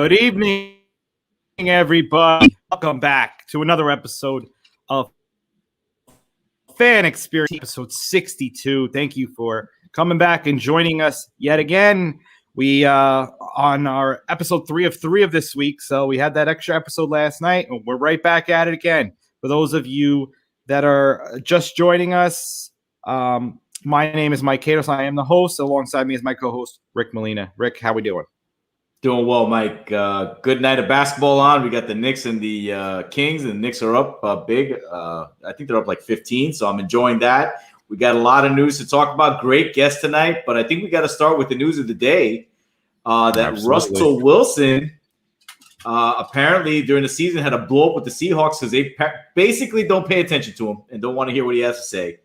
Good evening, everybody. Welcome back to another episode of Fan Experience, episode 62. Thank you for coming back and joining us yet again. We on our episode 3 of this week, so we had that extra episode last night, and we're right back at it again. For those of you that are just joining us, my name is Mike Katos. I am the host. Alongside me is my co-host, Rick Molina. Rick, how we doing? Doing well, Mike. Good night of basketball on. We got the Knicks and the Kings, and the Knicks are up big. I think they're up like 15, so I'm enjoying that. We got a lot of news to talk about. Great guest tonight, but I think we got to start with the news of the day that Absolutely. Russell Wilson apparently during the season had a blow up with the Seahawks because they basically don't pay attention to him and don't want to hear what he has to say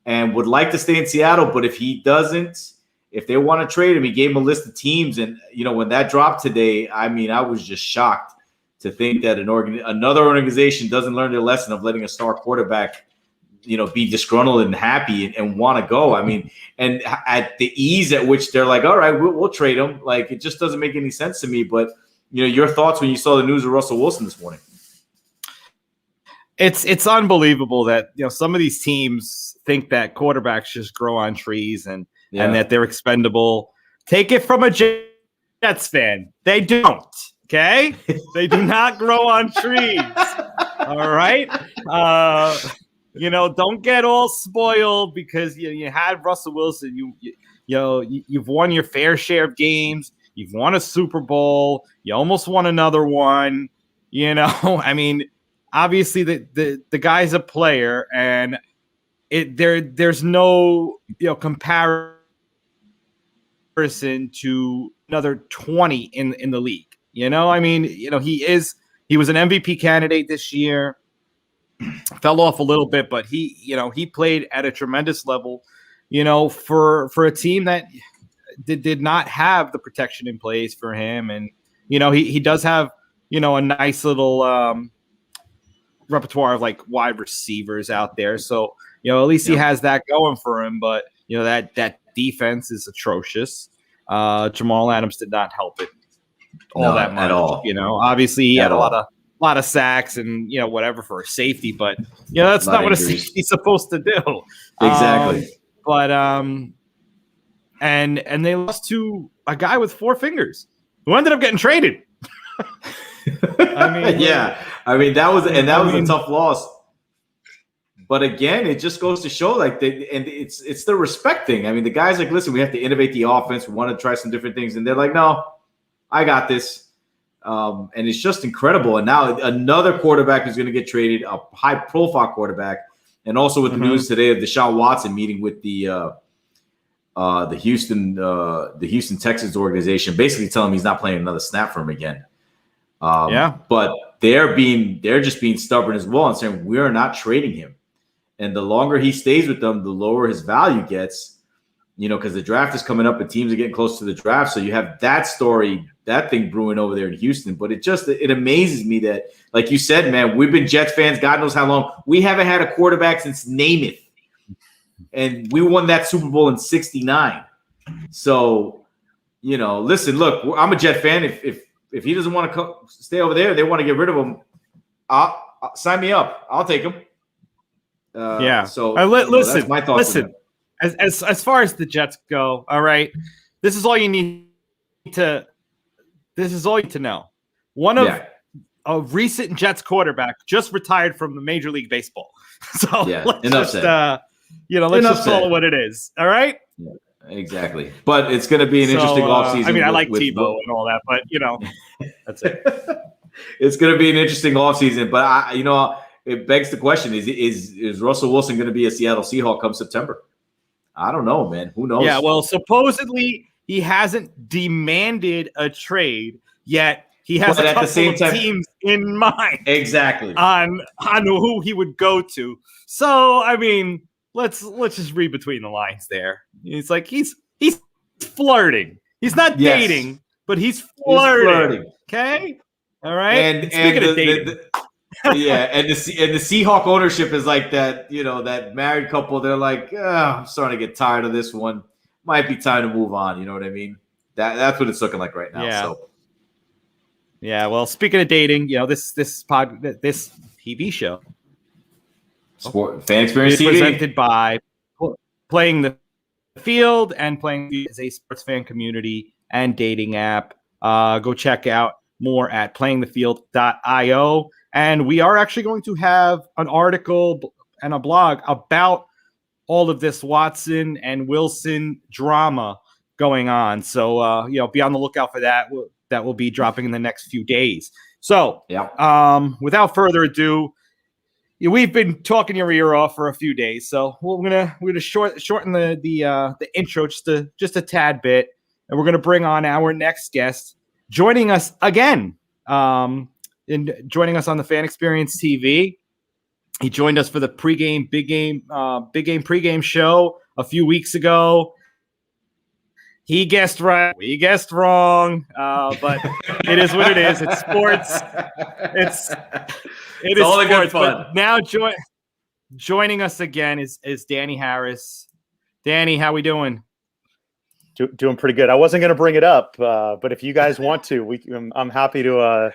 and would like to stay in Seattle, but if he doesn't, if they want to trade him, he gave him a list of teams. And, when that dropped today, I was just shocked to think that another organization doesn't learn their lesson of letting a star quarterback, be disgruntled and happy and want to go. And at the ease at which they're like, all right, we'll trade him. Like, it just doesn't make any sense to me. But, your thoughts when you saw the news of Russell Wilson this morning? It's unbelievable that, some of these teams think that quarterbacks just grow on trees and that they're expendable. Take it from a Jets fan. They don't, okay? They do not grow on trees, all right? Don't get all spoiled because you had Russell Wilson. You've won your fair share of games. You've won a Super Bowl. You almost won another one. Obviously the guy's a player, and there's no comparison to another 20 in the league. He was an MVP candidate this year. Fell off a little bit, but he played at a tremendous level, for a team that did not have the protection in place for him. And, he does have, a nice little repertoire of like wide receivers out there. So, at least he has that going for him. But, that defense is atrocious. Jamal Adams did not help it that much at all. Obviously he had a lot of sacks and whatever for a safety, but that's not what a safety's supposed to do. Exactly. And they lost to a guy with 4 fingers who ended up getting traded. that was a tough loss. But again, it just goes to show it's the respect thing. The guy's like, listen, we have to innovate the offense. We want to try some different things. And they're like, no, I got this. And it's just incredible. And now another quarterback is going to get traded, a high profile quarterback. And also with the news today of Deshaun Watson meeting with the Houston Texans organization, basically telling him he's not playing another snap for him again. But they're just being stubborn as well and saying we're not trading him. And the longer he stays with them, the lower his value gets, because the draft is coming up and teams are getting close to the draft. So you have that story, that thing brewing over there in Houston. But it amazes me that, like you said, man, we've been Jets fans, God knows how long. We haven't had a quarterback since Namath. And we won that Super Bowl in '69. So, listen, look, I'm a Jet fan. If he doesn't want to stay over there, they want to get rid of him. Sign me up. I'll take him. So listen, that's my thoughts. Listen, as far as the Jets go, all right, this is all you need to know. One of a recent Jets quarterback just retired from the Major League Baseball. So let's just call it what it is. All right. Yeah, exactly. But it's going to be an interesting offseason. I like Tebow and all that, but that's it. It's going to be an interesting offseason, but it begs the question: Is Russell Wilson going to be a Seattle Seahawk come September? I don't know, man. Who knows? Yeah, well, supposedly he hasn't demanded a trade yet. He has a couple of teams in mind, exactly, on who he would go to. So, let's just read between the lines there. It's like he's flirting. He's not dating, but he's flirting. Okay, all right. And speaking of dating. And the Seahawk ownership is like that, that married couple. They're like, I'm starting to get tired of this one. Might be time to move on. You know what I mean? That's what it's looking like right now. Yeah. So Yeah. Well, speaking of dating, this TV show Sport fan experience is TV. presented by Playing the Field, and Playing the Field is a sports fan community and dating app. Go check out more at playingthefield.io. And we are actually going to have an article and a blog about all of this Watson and Wilson drama going on. So, be on the lookout for that. That will be dropping in the next few days. So, without further ado, we've been talking your ear off for a few days, so we're gonna shorten the intro just a tad bit, and we're gonna bring on our next guest, joining us again, joining us on the Fan Experience TV. He joined us for the big game pregame show a few weeks ago. He guessed right, we guessed wrong, but it is what it is. It's sports. It's all the good fun. But now joining us again is Danny Harris. Danny, how we doing? Doing pretty good. I wasn't going to bring it up, but if you guys want to, I'm happy to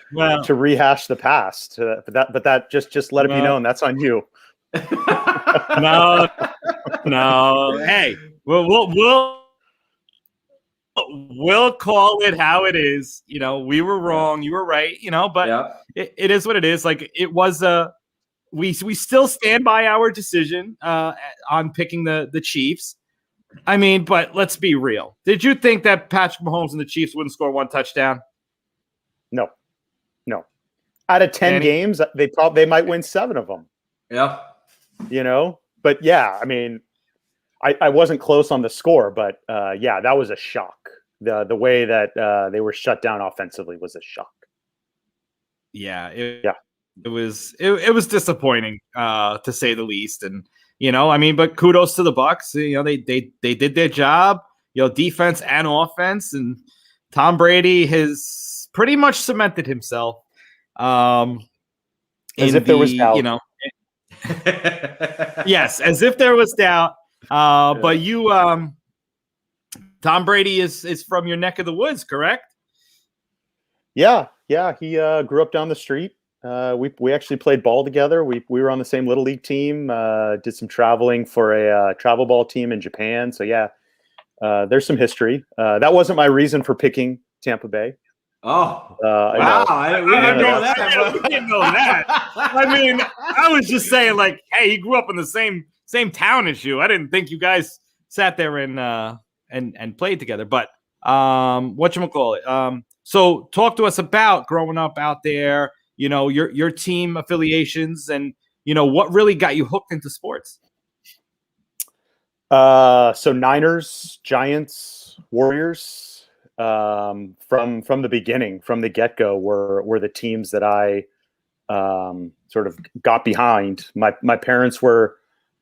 rehash the past. But that just let it be known that's on you. No. Hey, we'll call it how it is. We were wrong, you were right. But it is what it is. Like, it was we still stand by our decision on picking the Chiefs. I mean, but let's be real. Did you think that Patrick Mahomes and the Chiefs wouldn't score one touchdown? No. Out of 10 games, they might win 7 of them. Yeah. But yeah, I mean, I wasn't close on the score, but that was a shock. The way that they were shut down offensively was a shock. Yeah. It was disappointing, to say the least. And, but kudos to the Bucs. They did their job, defense and offense. And Tom Brady has pretty much cemented himself. As if there was doubt. Yes, as if there was doubt. But you, Tom Brady is from your neck of the woods, correct? Yeah. He grew up down the street. We actually played ball together. We were on the same little league team. Did some traveling for a travel ball team in Japan. So yeah, there's some history. That wasn't my reason for picking Tampa Bay. Oh, wow! We didn't know that. We didn't know that. I mean, I was just saying, like, hey, he grew up in the same town as you. I didn't think you guys sat there and played together. But whatchamacallit? So talk to us about growing up out there. Your team affiliations, and what really got you hooked into sports. So Niners, Giants, Warriors. From the beginning, from the get-go, were the teams that I sort of got behind. My parents were,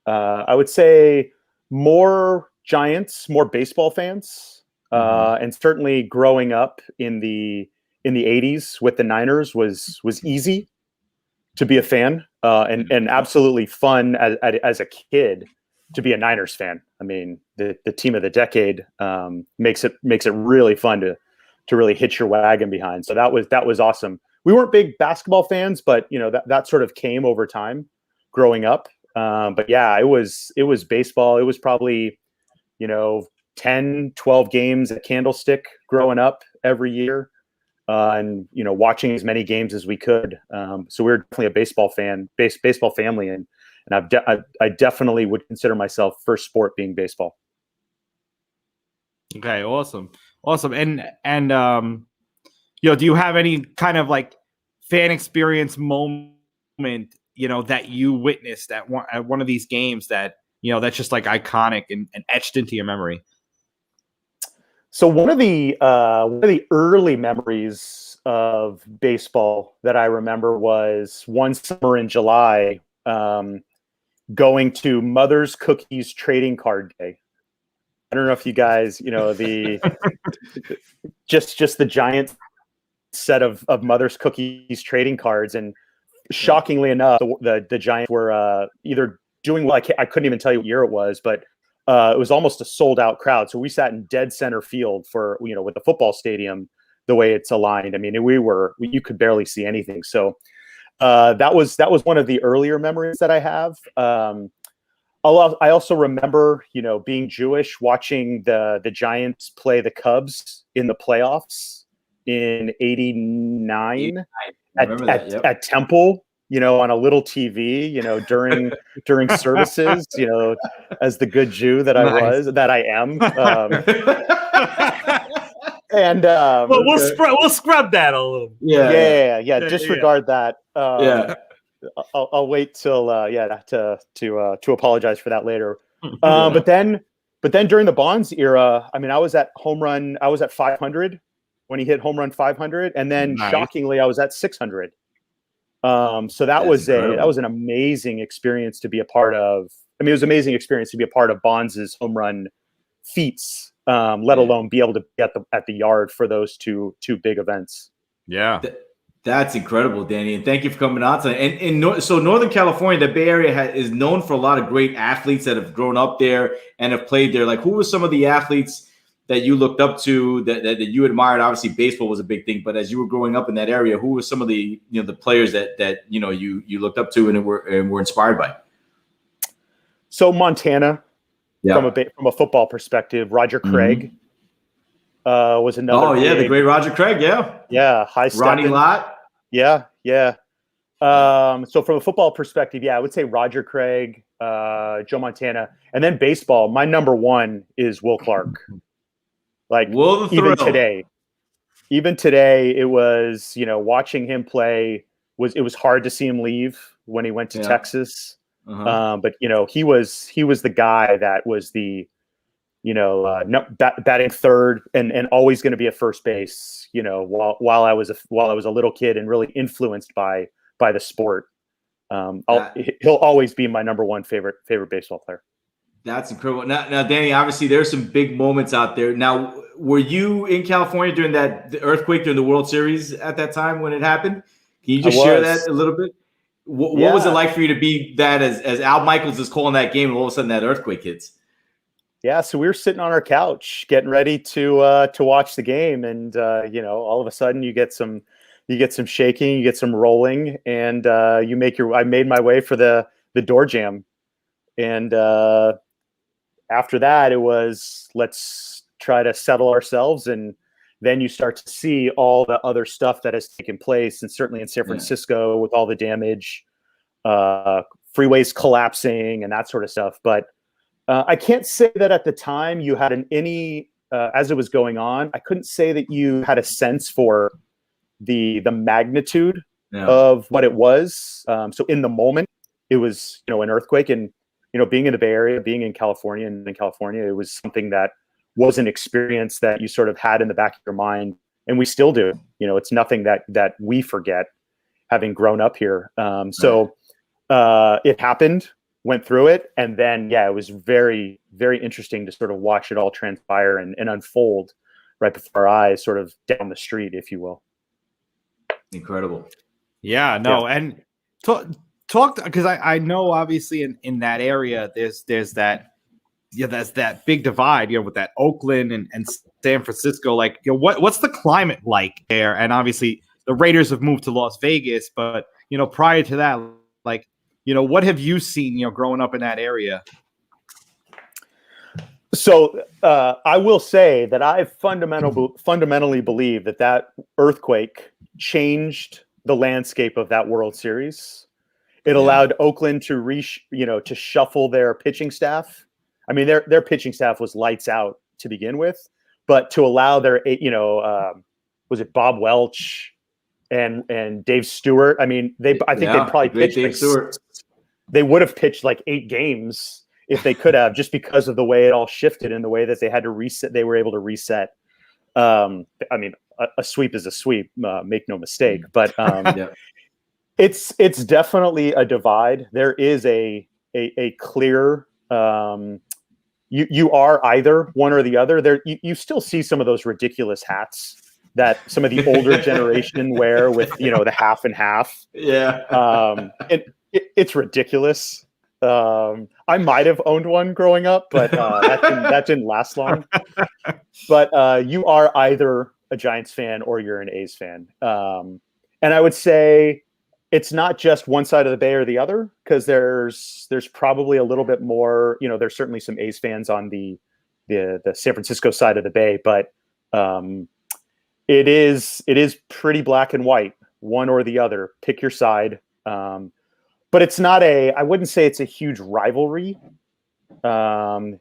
I would say, more Giants, more baseball fans, and certainly growing up in the 80s with the Niners was easy to be a fan, and absolutely fun as a kid to be a Niners fan. I mean, the team of the decade makes it really fun to really hitch your wagon behind. So that was awesome. We weren't big basketball fans, but that sort of came over time growing up. But yeah, it was baseball. It was probably 10, 12 games at Candlestick growing up every year, and watching as many games as we could. So we were definitely a baseball family, and I definitely would consider myself first sport being baseball. Okay, awesome. And do you have any kind of like fan experience moment, that you witnessed at one of these games that that's just like iconic and etched into your memory? So one of the early memories of baseball that I remember was one summer in July, going to Mother's Cookies trading card day. I don't know if you guys, the just the giant set of Mother's Cookies trading cards, and shockingly enough, the Giants were either doing well. I couldn't even tell you what year it was, but it was almost a sold out crowd. So we sat in dead center field for with the football stadium the way it's aligned. I mean, you could barely see anything. So that was one of the earlier memories that I have. I also remember, being Jewish, watching the Giants play the Cubs in the playoffs in '89 at Temple, on a little TV, during services, as the good Jew that I am. And well, we'll scrub that a little. Yeah. Disregard that. I'll wait till to apologize for that later. But then during the Bonds era, I mean, I was at 500 when he hit home run 500, and then shockingly, I was at 600. So that was an amazing experience to be a part of. I mean, it was an amazing experience to be a part of Bonds' home run feats, let alone be able to be at the yard for those two big events. Yeah. That's incredible, Danny, and thank you for coming on tonight. So Northern California, the Bay Area is known for a lot of great athletes that have grown up there and have played there. Like, who were some of the athletes that you looked up to that you admired? Obviously, baseball was a big thing, but as you were growing up in that area, who were some of the the players that you looked up to and were inspired by? So Montana, from a football perspective, Roger Craig was another. Oh yeah, the great Roger Craig. Yeah. High Ronnie Lott. Yeah. So from a football perspective, I would say Roger Craig, Joe Montana, and then baseball. My number one is Will Clark. Like, even today, it was, watching him play it was hard to see him leave when he went to Texas. But he was the guy that was the, batting third and always going to be at first base, while I was a little kid and really influenced by the sport. He'll always be my number one favorite baseball player. That's incredible. Now, Danny, obviously there's some big moments out there. Now, were you in California during the earthquake during the World Series at that time when it happened? Can you just share that a little bit? What was it like for you to be that as Al Michaels is calling that game and all of a sudden that earthquake hits? Yeah, so we were sitting on our couch getting ready to watch the game, and all of a sudden you get some shaking, you get some rolling, and I made my way for the door jam, and after that it was, let's try to settle ourselves, and then you start to see all the other stuff that has taken place, and certainly in San Francisco with all the damage, freeways collapsing and that sort of stuff. But I can't say that at the time you had as it was going on, I couldn't say that you had a sense for the magnitude of what it was. So in the moment, it was, an earthquake, and, being in the Bay Area, being in California, it was something that was an experience that you sort of had in the back of your mind, and we still do. It's nothing that we forget, having grown up here. So it happened, went through it, and then it was very, very interesting to sort of watch it all transpire and unfold right before our eyes, sort of down the street, if you will. Incredible. And talk because I know obviously in that area there's that that's that big divide, with that Oakland and San Francisco. Like, what's the climate like there? And obviously the Raiders have moved to Las Vegas, but prior to that, like, what have you seen, growing up in that area? So I will say that I fundamentally believe that earthquake changed the landscape of that World Series. It allowed Oakland to shuffle their pitching staff. I mean, their pitching staff was lights out to begin with, but to allow their, was it Bob Welch and Dave Stewart? I mean, they probably pitched they would have pitched like 8 games if they could have, just because of the way it all shifted and the way that they had to reset. They were able to reset. I mean, a sweep is a sweep, make no mistake, but it's definitely a divide. There is a clear, you are either one or the other. There, you still see some of those ridiculous hats that some of the older generation wear with, the half and half. It's ridiculous. I might have owned one growing up, but that didn't last long. But you are either a Giants fan or you're an A's fan. And I would say it's not just one side of the Bay or the other, because there's probably a little bit more. There's certainly some A's fans on the San Francisco side of the Bay, but it is pretty black and white, one or the other. Pick your side. But it's not I wouldn't say it's a huge rivalry,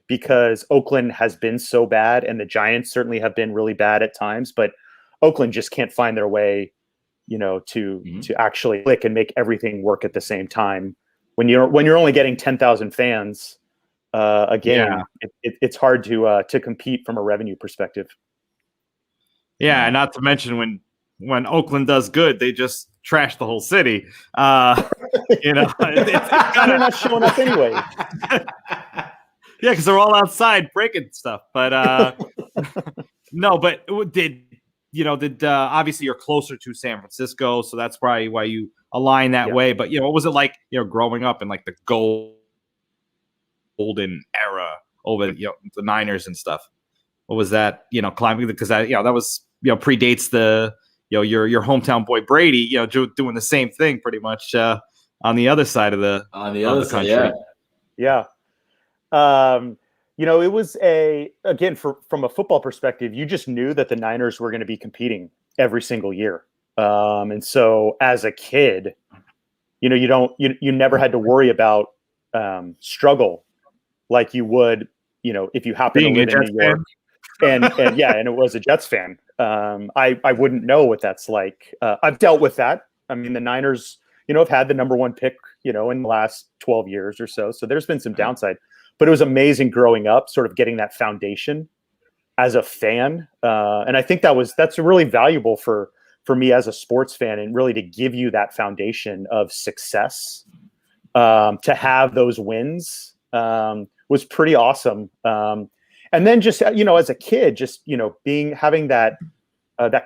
because Oakland has been so bad, and the Giants certainly have been really bad at times, but Oakland just can't find their way, to actually click and make everything work at the same time. When you're only getting 10,000 fans a game, it's hard to compete from a revenue perspective. Yeah, not to mention when Oakland does good, they just trash the whole city. It's kind They're not showing up anyway. Yeah, because they're all outside breaking stuff. But no, but did obviously you're closer to San Francisco, so that's probably why you align that way. But what was it like, growing up in like the golden era over the Niners and stuff? What was that, climbing? Because that was predates the your hometown boy Brady, doing the same thing pretty much on the other side of the country. Yeah. It was again, from a football perspective, you just knew that the Niners were going to be competing every single year. And so as a kid, you never had to worry about struggle like you would, if you happen to live in New York. And it was a Jets fan. I wouldn't know what that's like. I've dealt with that. I mean, the Niners, have had the number one pick, in the last 12 years or so. So there's been some downside, but it was amazing growing up, sort of getting that foundation as a fan. And I think that's really valuable for me as a sports fan, and really to give you that foundation of success. To have those wins was pretty awesome. And then just, as a kid, just, having that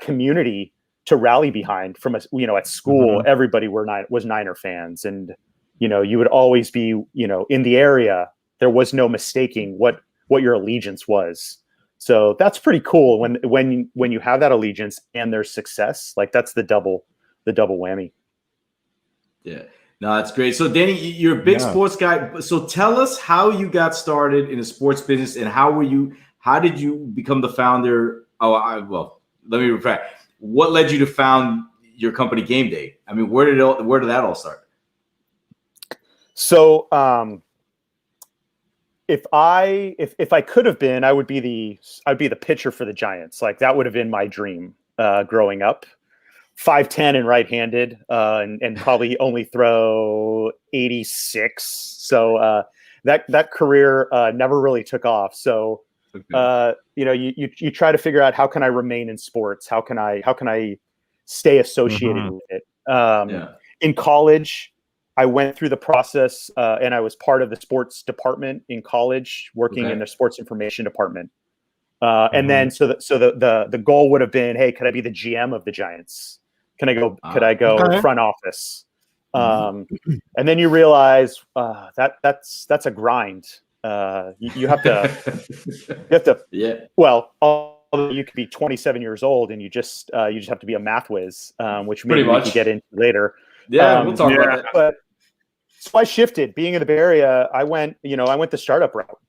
community to rally behind from at school, everybody was Niner fans, and, you would always be, in the area. There was no mistaking what your allegiance was. So that's pretty cool when you have that allegiance and there's success, like that's the double whammy. Yeah. No, that's great. So, Danny, you're a big sports guy. So, tell us how you got started in the sports business, and how did you become the founder? Let me retract. What led you to found your company, GameDay? I mean, where did that all start? So, if I could have been, I'd be the pitcher for the Giants. Like that would have been my dream growing up. 5'10" and right-handed, and probably only throw 86. So that career never really took off. So you try to figure out, how can I remain in sports? How can I stay associated with it? In college, I went through the process, and I was part of the sports department in college, working in the sports information department. And then so the goal would have been, hey, could I be the GM of the Giants? Could I go front office? And then you realize that's a grind. You have to. Well, although you could be 27 years old and you just have to be a math whiz, which maybe we could get into later. Yeah, we'll talk about that. But so I shifted. Being in the Bay Area, I went the startup route,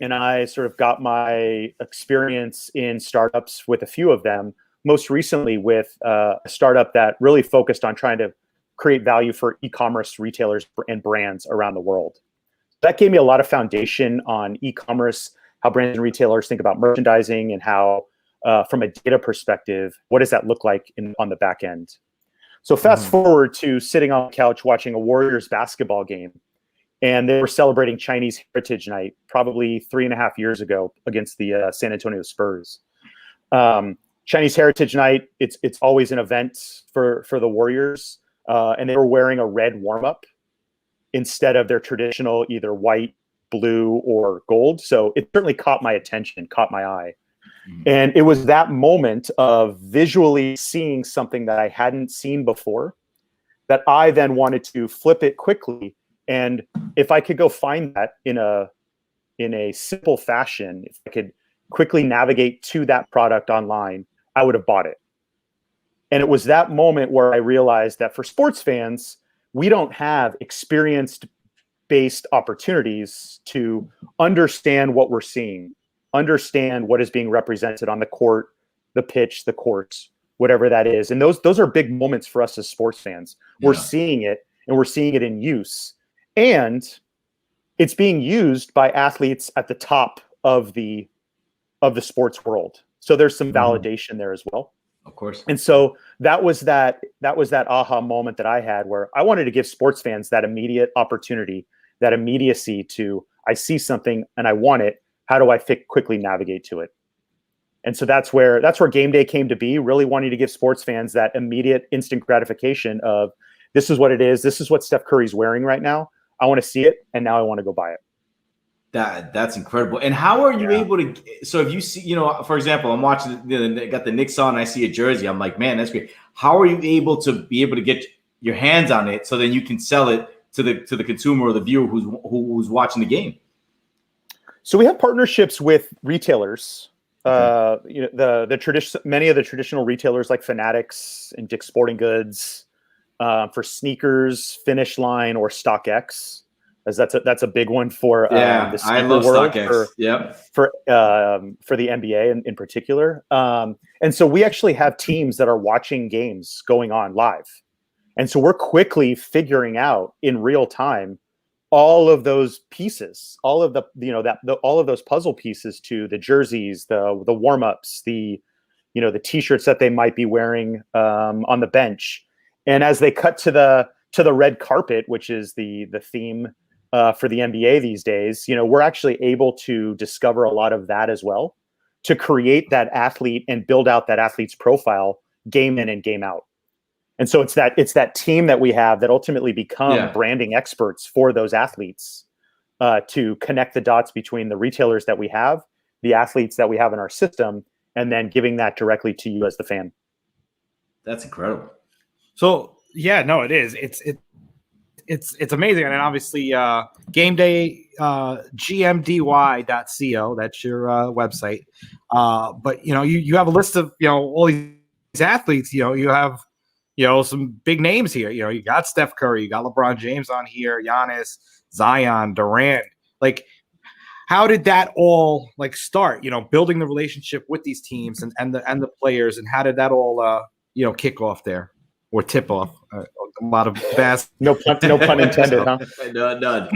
and I sort of got my experience in startups with a few of them. Most recently with a startup that really focused on trying to create value for e-commerce retailers and brands around the world. That gave me a lot of foundation on e-commerce, how brands and retailers think about merchandising, and how, from a data perspective, what does that look like on the back end? So fast forward to sitting on the couch watching a Warriors basketball game, and they were celebrating Chinese Heritage Night probably 3.5 years ago against the San Antonio Spurs. Chinese Heritage Night, it's always an event for the Warriors, and they were wearing a red warm-up instead of their traditional either white, blue, or gold. So it certainly caught my attention, caught my eye. And it was that moment of visually seeing something that I hadn't seen before that I then wanted to flip it quickly. And if I could go find that in a simple fashion, if I could quickly navigate to that product online, I would have bought it. And it was that moment where I realized that for sports fans, we don't have experience-based opportunities to understand what we're seeing, understand what is being represented on the court, the pitch, the courts, whatever that is. And those are big moments for us as sports fans. We're seeing it, and we're seeing it in use. And it's being used by athletes at the top of the sports world. So there's some validation there as well. Of course. And so that was that aha moment that I had, where I wanted to give sports fans that immediate opportunity, that immediacy to, I see something and I want it. How do I quickly navigate to it? And so that's where Game Day came to be, really wanting to give sports fans that immediate instant gratification of, this is what it is. This is what Steph Curry's wearing right now. I want to see it, and now I want to go buy it. That's incredible. And how are you able to? So if you see, for example, I'm watching, got the Knicks on, and I see a jersey. I'm like, man, that's great. How are you able to get your hands on it so then you can sell it to the consumer or the viewer who's watching the game? So we have partnerships with retailers. The tradition, many of the traditional retailers like Fanatics and Dick's Sporting Goods, for sneakers, Finish Line or StockX. As that's a big one for the I love world StockX. for the NBA in particular. And so we actually have teams that are watching games going on live, and so we're quickly figuring out in real time all of those pieces, all of all of those puzzle pieces to the jerseys, the warm-ups, the t-shirts that they might be wearing on the bench, and as they cut to the red carpet, which is the theme for the NBA these days, we're actually able to discover a lot of that as well, to create that athlete and build out that athlete's profile game in and game out. And so it's that team that we have that ultimately become branding experts for those athletes, to connect the dots between the retailers that we have, the athletes that we have in our system, and then giving that directly to you as the fan. That's incredible. So yeah, no, it is. It's amazing. And then obviously gameday, GMDY.co, that's your website. But you have a list of all these athletes. You have some big names here. You got Steph Curry, you got LeBron James on here, Giannis, Zion, Durant. Like, how did that all start? Building the relationship with these teams and the players, and how did that all kick off there? Or tip off a lot of vast. No pun intended, huh? None.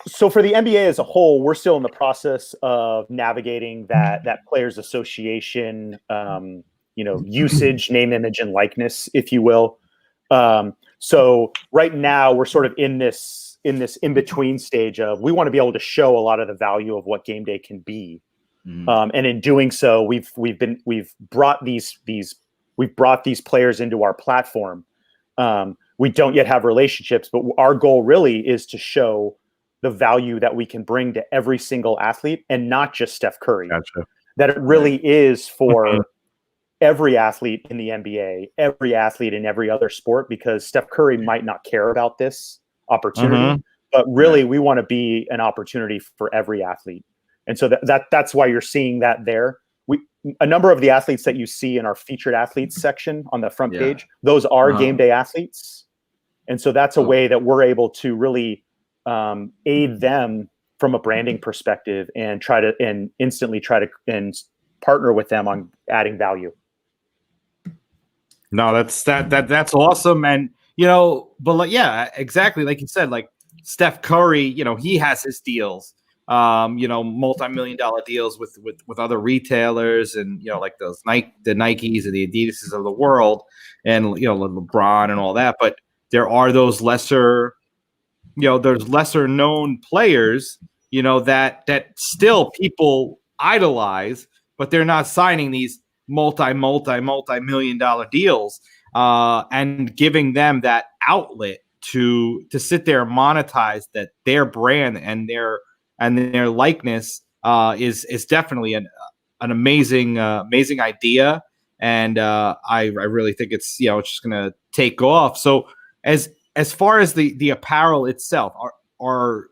So for the NBA as a whole, we're still in the process of navigating that players association, usage, name, image, and likeness, if you will. So right now we're sort of in this in-between stage of, we want to be able to show a lot of the value of what Game Day can be. And in doing so, we've brought these players into our platform. We don't yet have relationships, but our goal really is to show the value that we can bring to every single athlete, and not just Steph Curry. Gotcha. That it really is for every athlete in the NBA, every athlete in every other sport, because Steph Curry might not care about this opportunity, but really we want to be an opportunity for every athlete. And so that's why you're seeing that there. A number of the athletes that you see in our featured athletes section on the front page, those are Game Day athletes. And so that's a way that we're able to really aid them from a branding perspective, and instantly try to partner with them on adding value. No, that's awesome. And but exactly like you said, Steph Curry, he has his deals. Multi-million-dollar deals with other retailers, and like the Nikes and the Adidases of the world, and LeBron and all that. But there are those lesser known players, that still people idolize, but they're not signing these multi-million-dollar deals, and giving them that outlet to sit there and monetize their brand and their likeness is definitely an amazing idea, and I really think it's it's just gonna take off. So as far as the apparel itself,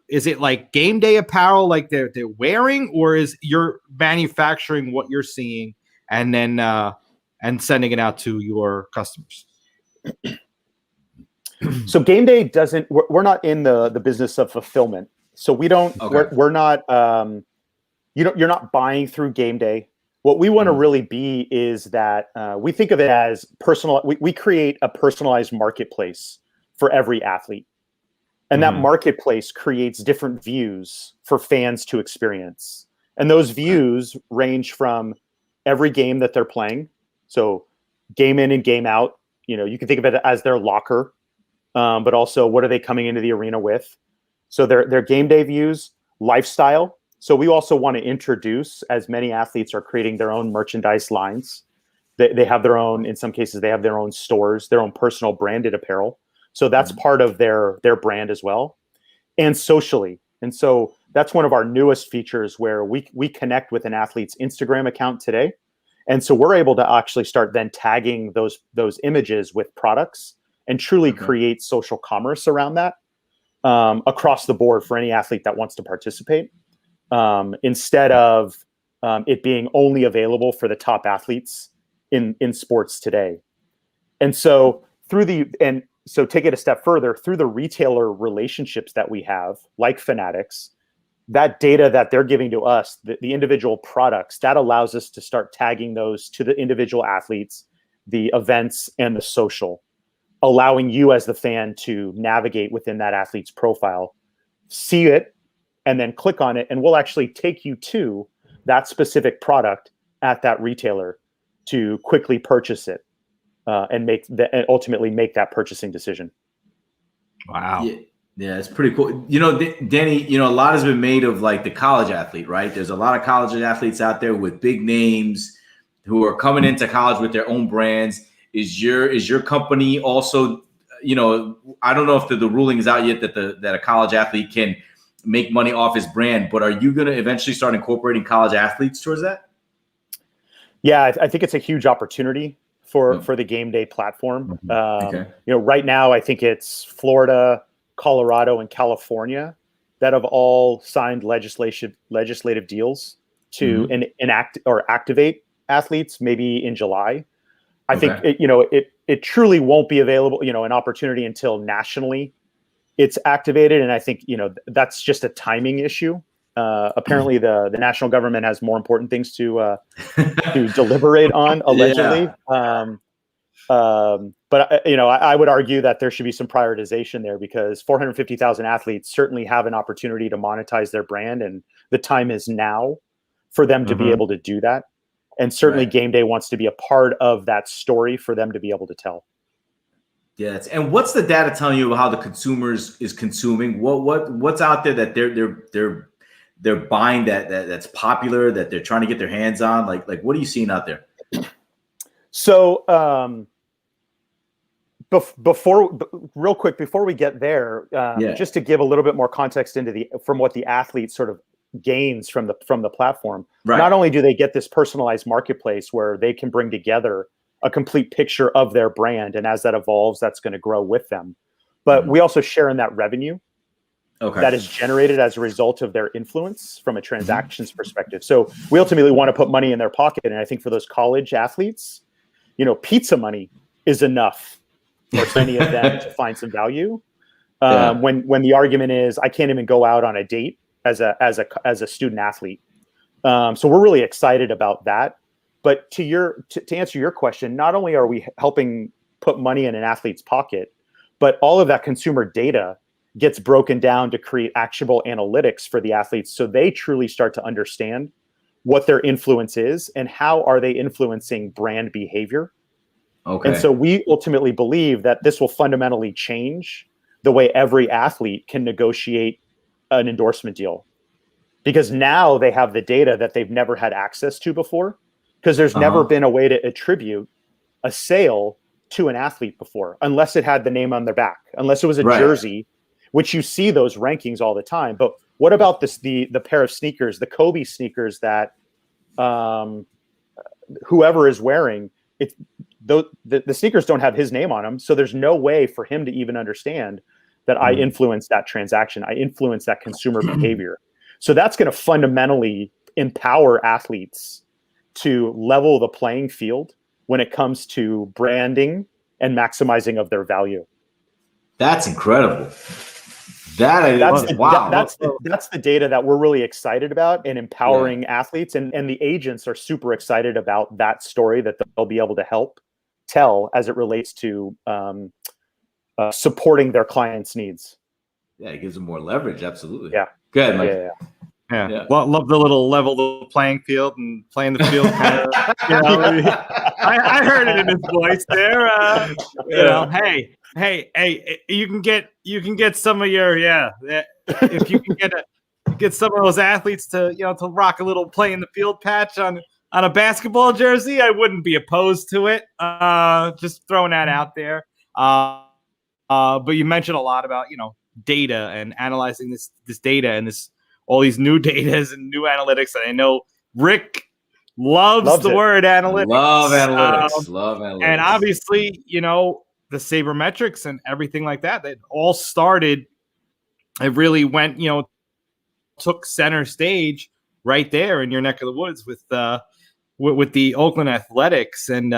is it like game day apparel like they're wearing, or is you're manufacturing what you're seeing and then and sending it out to your customers? So game day doesn't. We're not in the business of fulfillment. So we don't. Okay. We're not. You're not buying through game day. What we want to really be is that we think of it as personal. We create a personalized marketplace for every athlete. And that marketplace creates different views for fans to experience. And those views range from every game that they're playing. So game in and game out, you can think of it as their locker, but also what are they coming into the arena with? So their game day views, lifestyle. So we also want to introduce, as many athletes are creating their own merchandise lines. They have their own, in some cases, they have their own stores, their own personal branded apparel. So that's part of their brand as well, and socially. And so that's one of our newest features where we connect with an athlete's Instagram account today. And so we're able to actually start then tagging those images with products and truly create social commerce around that across the board for any athlete that wants to participate, instead of it being only available for the top athletes in sports today. And so so take it a step further, through the retailer relationships that we have, like Fanatics, that data that they're giving to us, the individual products, that allows us to start tagging those to the individual athletes, the events, and the social, allowing you as the fan to navigate within that athlete's profile, see it, and then click on it, and we'll actually take you to that specific product at that retailer to quickly purchase it. And ultimately make that purchasing decision. Wow. Yeah, it's pretty cool. Danny, a lot has been made of like the college athlete, right? There's a lot of college athletes out there with big names who are coming into college with their own brands. Is your company also, I don't know if the ruling is out yet that a college athlete can make money off his brand, but are you going to eventually start incorporating college athletes towards that? Yeah, I think it's a huge opportunity for the game day platform. Right now, I think it's Florida, Colorado, and California that have all signed legislative deals to enact or activate athletes maybe in July. I think it truly won't be available, an opportunity until nationally it's activated. And I think, that's just a timing issue. Apparently the national government has more important things to deliberate on, allegedly. Yeah. But I would argue that there should be some prioritization there, because 450,000 athletes certainly have an opportunity to monetize their brand, and the time is now for them to be able to do that. And certainly Game Day wants to be a part of that story for them to be able to tell. Yeah, and what's the data telling you about how the consumers is consuming? What's out there that they're buying that's popular, that they're trying to get their hands on? Like what are you seeing out there? So real quick before we get there, just to give a little bit more context from what the athlete sort of gains from the platform. Right. Not only do they get this personalized marketplace where they can bring together a complete picture of their brand, and as that evolves, that's going to grow with them. But we also share in that revenue that is generated as a result of their influence from a transactions perspective. So we ultimately want to put money in their pocket. And I think for those college athletes, pizza money is enough for many of them to find some value. When the argument is, I can't even go out on a date as a student athlete. So we're really excited about that. But to answer your question, not only are we helping put money in an athlete's pocket, but all of that consumer data gets broken down to create actionable analytics for the athletes, so they truly start to understand what their influence is and how are they influencing brand behavior. Okay. And so we ultimately believe that this will fundamentally change the way every athlete can negotiate an endorsement deal, because now they have the data that they've never had access to before, because there's never been a way to attribute a sale to an athlete before, unless it had the name on their back, unless it was a jersey, which you see those rankings all the time. But what about the pair of sneakers, the Kobe sneakers that whoever is wearing? The sneakers don't have his name on them, so there's no way for him to even understand that I influence that transaction. I influence that consumer behavior. So that's going to fundamentally empower athletes to level the playing field when it comes to branding and maximizing of their value. That's incredible. That's the data that we're really excited about and empowering athletes, and the agents are super excited about that story that they'll be able to help tell as it relates to supporting their clients' needs. Yeah, it gives them more leverage. Absolutely. Yeah. Good, Mike. Yeah. Love the little level the playing field and playing the field. I heard it in his voice there. Hey, you can get some of your if you can get some of those athletes to to rock a little playing the field patch on a basketball jersey, I wouldn't be opposed to it. Just throwing that out there. But you mentioned a lot about data and analyzing this data and all these new datas and new analytics. And I know Rick loves the word analytics. Love analytics. And obviously, the sabermetrics and everything like that all started. It really went, took center stage right there in your neck of the woods with the Oakland Athletics. And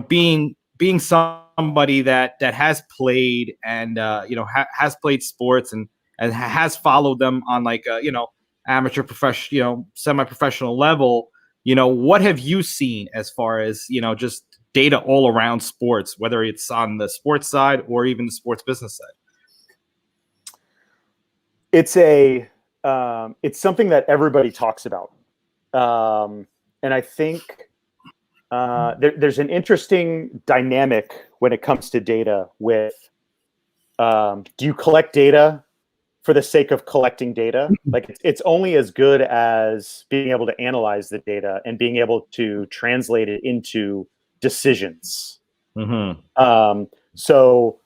being somebody that has played and has played sports and has followed them on like a amateur, professional, semi-professional level, what have you seen as far as just data all around sports, whether it's on the sports side or even the sports business side? It's something that everybody talks about, and I think there's an interesting dynamic when it comes to data. With do you collect data for the sake of collecting data? Like it's only as good as being able to analyze the data and being able to translate it into decisions. So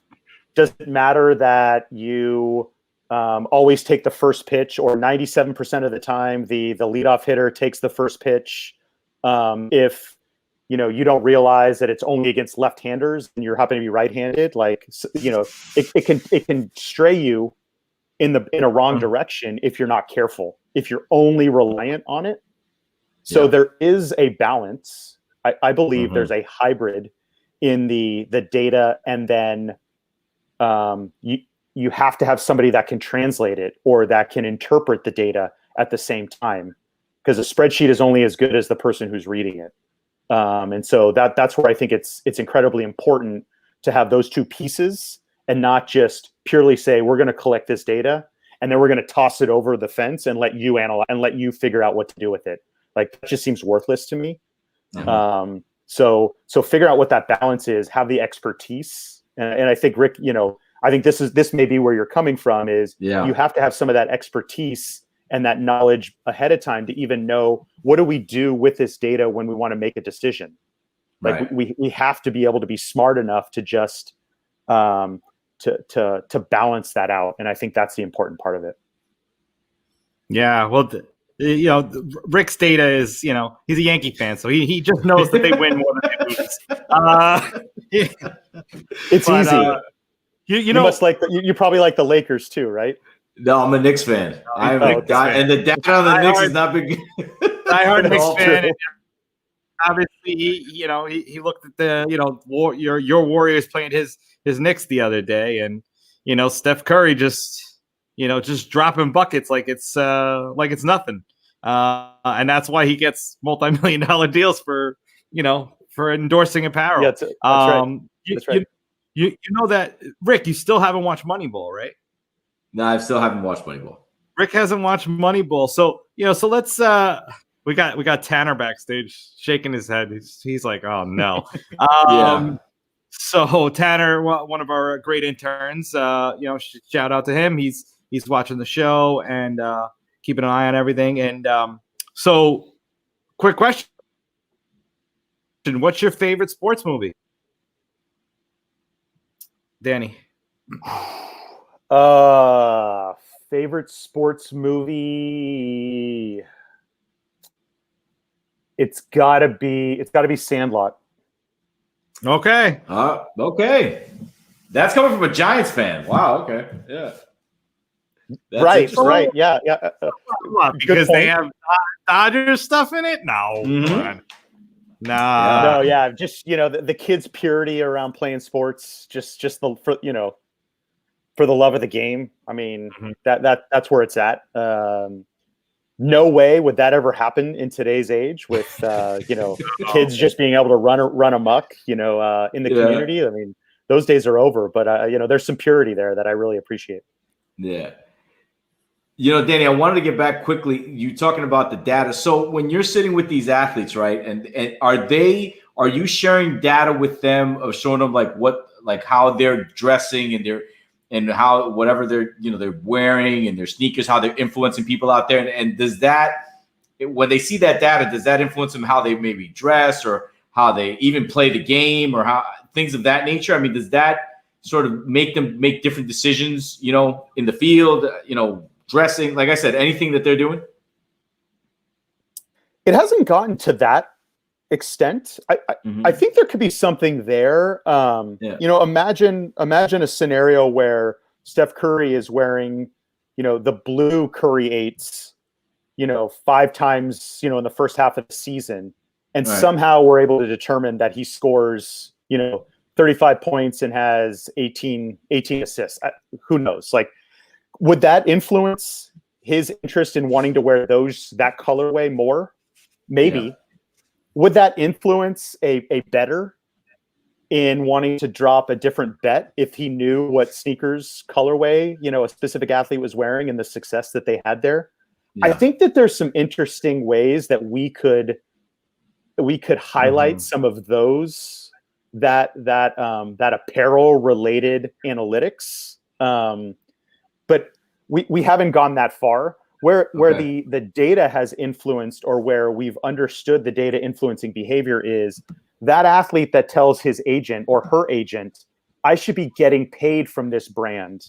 does it matter that you always take the first pitch, or 97% of the time the leadoff hitter takes the first pitch? If you don't realize that it's only against left-handers and you happen to be right-handed, it can stray you in a wrong direction if you're not careful, if you're only reliant on it. So there is a balance. I believe there's a hybrid in the data, and then you have to have somebody that can translate it or that can interpret the data at the same time, because a spreadsheet is only as good as the person who's reading it. And so that's where I think it's incredibly important to have those two pieces, and not just purely say we're going to collect this data and then we're going to toss it over the fence and let you analyze and let you figure out what to do with it. Like, that just seems worthless to me. So figure out what that balance is, have the expertise. And I think, Rick, I think this may be where you're coming from, is you have to have some of that expertise and that knowledge ahead of time to even know, what do we do with this data when we want to make a decision? Like we have to be able to be smart enough to just to balance that out. And I think that's the important part of it. Yeah. Well, Rick's data is, he's a Yankee fan, so he just knows that they win more than they lose. It's easy. You probably like the Lakers too, right? No, I'm a Knicks fan. I'm a guy, and the data on the Knicks is not big. I heard Knicks fan. And obviously, he looked at the your Warriors playing his Knicks the other day, and Steph Curry just dropping buckets like it's nothing, and that's why he gets multi-million-dollar deals for endorsing apparel. Yeah, that's right. That's right. You know that, Rick, you still haven't watched Moneyball, right? No, I still haven't watched Moneyball. Rick hasn't watched Moneyball, so so let's we got Tanner backstage shaking his head. He's like, oh no. So Tanner, one of our great interns, shout out to him. He's watching the show and keeping an eye on everything. And so, quick question: what's your favorite sports movie, Danny? Favorite sports movie? It's gotta be Sandlot. Okay. Okay. That's coming from a Giants fan. Wow. Okay. Yeah. That's Right. Yeah. What, because they have Dodgers stuff in it? No. Mhm. Nah. No, yeah, just the kids' purity around playing sports, just for the love of the game. I mean, that's where it's at. No way would that ever happen in today's age with kids just being able to run amok, in the community. I mean, those days are over. But there's some purity there that I really appreciate. Yeah. Danny, I wanted to get back quickly. You talking about the data. So when you're sitting with these athletes, right, and are you sharing data with them or showing them like how they're dressing and how whatever they're wearing and their sneakers, how they're influencing people out there, and does that, when they see that data, does that influence them how they maybe dress or how they even play the game or how things of that nature? I mean, does that sort of make them make different decisions, in the field, dressing, like I said, anything that they're doing? It hasn't gotten to that extent. I think there could be something there. Imagine a scenario where Steph Curry is wearing, the blue Curry 8s, 5 times, in the first half of the season, and somehow we're able to determine that he scores, 35 points and has 18 assists. Who knows? Like, would that influence his interest in wanting to wear that colorway more? Maybe. Yeah. Would that influence a bettor in wanting to drop a different bet if he knew what sneakers colorway, a specific athlete was wearing and the success that they had there? Yeah. I think that there's some interesting ways that we could highlight some of those that apparel related analytics. But we haven't gone that far. Where the data has influenced, or where we've understood the data influencing behavior, is that athlete that tells his agent or her agent, I should be getting paid from this brand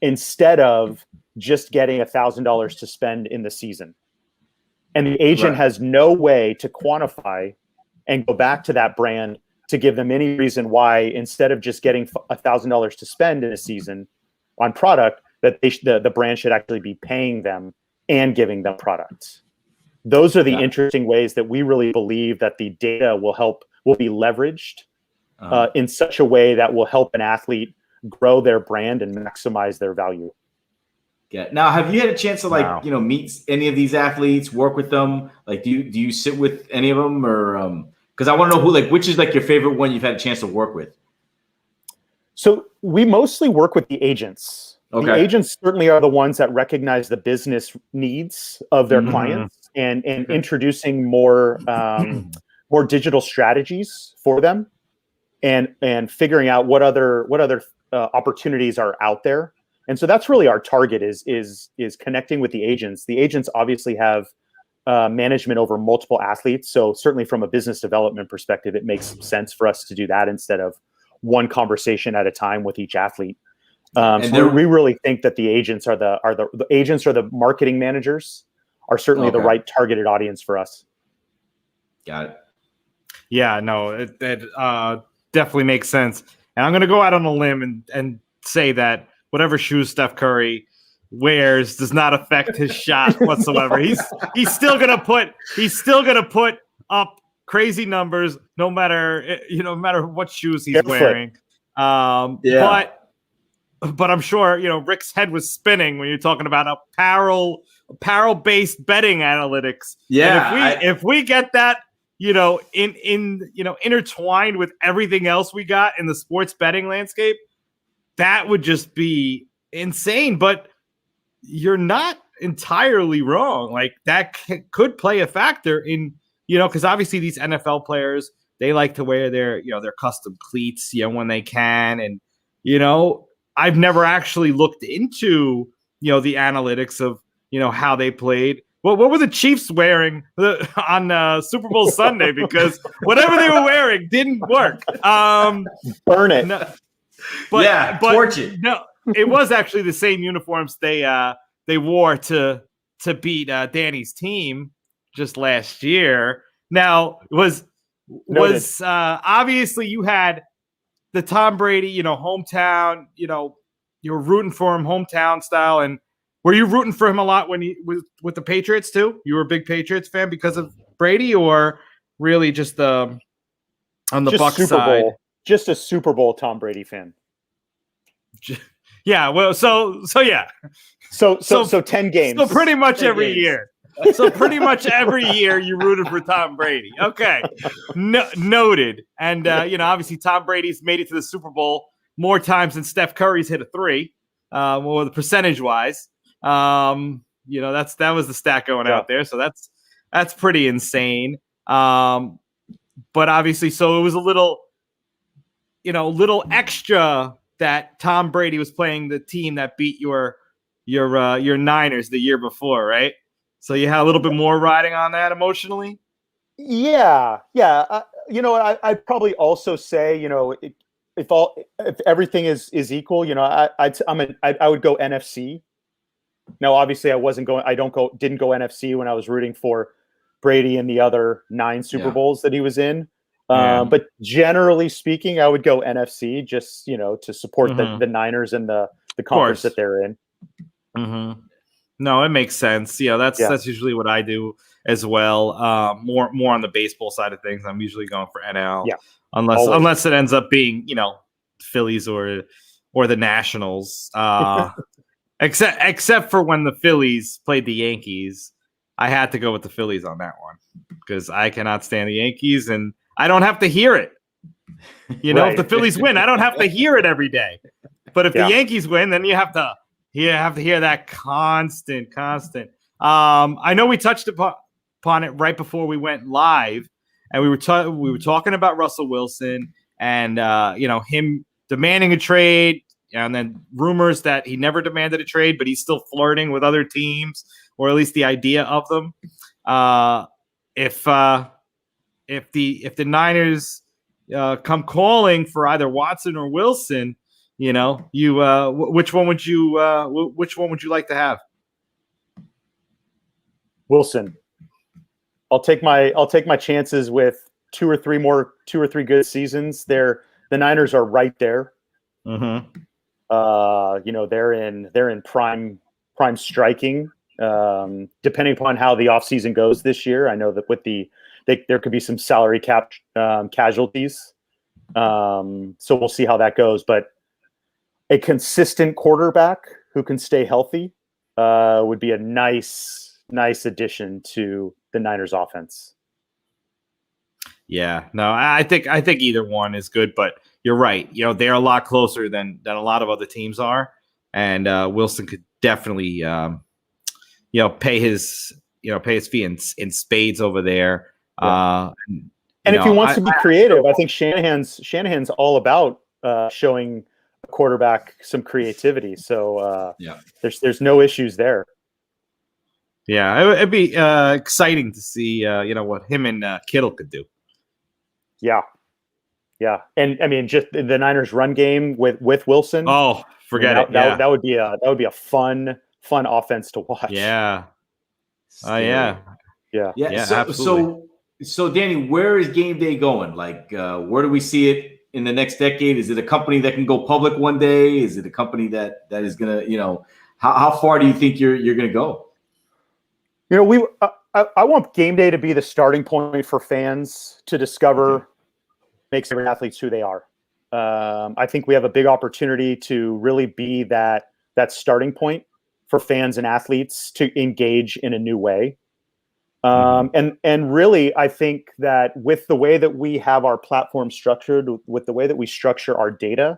instead of just getting $1,000 to spend in the season. And the agent has no way to quantify and go back to that brand to give them any reason why, instead of just getting $1,000 to spend in a season on product, that the brand should actually be paying them and giving them products. Those are the interesting ways that we really believe that the data will be leveraged in such a way that will help an athlete grow their brand and maximize their value. Yeah. Now, have you had a chance to meet any of these athletes, work with them? Like, do you sit with any of them, or because I want to know which is your favorite one you've had a chance to work with? So we mostly work with the agents. Okay. The agents certainly are the ones that recognize the business needs of their clients and introducing more digital strategies for them, and figuring out what other opportunities are out there. And so that's really our target is connecting with the agents. The agents obviously have management over multiple athletes. So certainly from a business development perspective, it makes sense for us to do that instead of one conversation at a time with each athlete. So we really think that the agents are the agents, or the marketing managers are certainly the right targeted audience for us. Got it. Yeah, no, it definitely makes sense. And I'm going to go out on a limb and say that whatever shoes Steph Curry wears does not affect his shot whatsoever. He's still going to put up crazy numbers no matter what shoes he's wearing. But I'm sure, Rick's head was spinning when you're talking about apparel-based betting analytics. Yeah. And if we get that, intertwined with everything else we got in the sports betting landscape, that would just be insane. But you're not entirely wrong. Like, that could play a factor in, because obviously these NFL players, they like to wear their custom cleats, when they can. And, I've never actually looked into, the analytics of, how they played. Well, what were the Chiefs wearing on Super Bowl Sunday? Because whatever they were wearing didn't work. Burn it. No, torch it. No, it was actually the same uniforms they wore to beat Danny's team just last year. Now, was obviously you had the Tom Brady, hometown, you were rooting for him hometown style. And were you rooting for him a lot when he was with the Patriots too? You were a big Patriots fan because of Brady, or really just on the Bucs Super side? Bowl, just a Super Bowl Tom Brady fan. Yeah, well, so yeah. So 10 games. So pretty much every games. year. So pretty much every year you rooted for Tom Brady. Okay. Noted. And obviously Tom Brady's made it to the Super Bowl more times than Steph Curry's hit a three. Well, the percentage wise. That was the stat going out there. So that's pretty insane. But obviously, so it was a little extra that Tom Brady was playing the team that beat your Niners the year before, right? So you had a little bit more riding on that emotionally. Yeah. I'd probably also say, if everything is equal, I would go NFC. Now, obviously, didn't go NFC when I was rooting for Brady and the other 9 Super Bowls that he was in. But generally speaking, I would go NFC just, to support the Niners and the conference that they're in. Mm-hmm. No, it makes sense. That's usually what I do as well. More on the baseball side of things. I'm usually going for NL, unless it ends up being Phillies or the Nationals. Except for when the Phillies played the Yankees, I had to go with the Phillies on that one because I cannot stand the Yankees and I don't have to hear it. If the Phillies win, I don't have to hear it every day. But if the Yankees win, then you have to hear that constant. I know we touched upon it right before we went live, and we were talking about Russell Wilson and him demanding a trade, and then rumors that he never demanded a trade, but he's still flirting with other teams, or at least the idea of them. If the Niners come calling for either Watson or Wilson, which one would you like to have? Wilson. I'll take my chances with two or three good seasons. The Niners are right there. Mm-hmm. They're in prime striking. Depending upon how the offseason goes this year, I know that there could be some salary cap casualties. So we'll see how that goes. But a consistent quarterback who can stay healthy would be a nice addition to the Niners offense. Yeah, no, I think either one is good, but you're right. They're a lot closer than a lot of other teams are, and Wilson could definitely pay his fee in spades over there. Yeah. And if he wants to be creative, I think Shanahan's all about showing a quarterback some creativity. So there's no issues there. Yeah, it'd be exciting to see what him and Kittle could do. Yeah, and I mean just the Niners' run game with Wilson. Oh, forget it. That would be a fun offense to watch. Yeah. Yeah. Absolutely. So Danny, where is Game Day going? Like, where do we see it in the next decade? Is it a company that can go public one day? Is it a company that is gonna, how far do you think you're gonna go? I want Game Day to be the starting point for fans to discover makes every athletes who they are. I think we have a big opportunity to really be that starting point for fans and athletes to engage in a new way. And really, I think that with the way that we have our platform structured, with the way that we structure our data,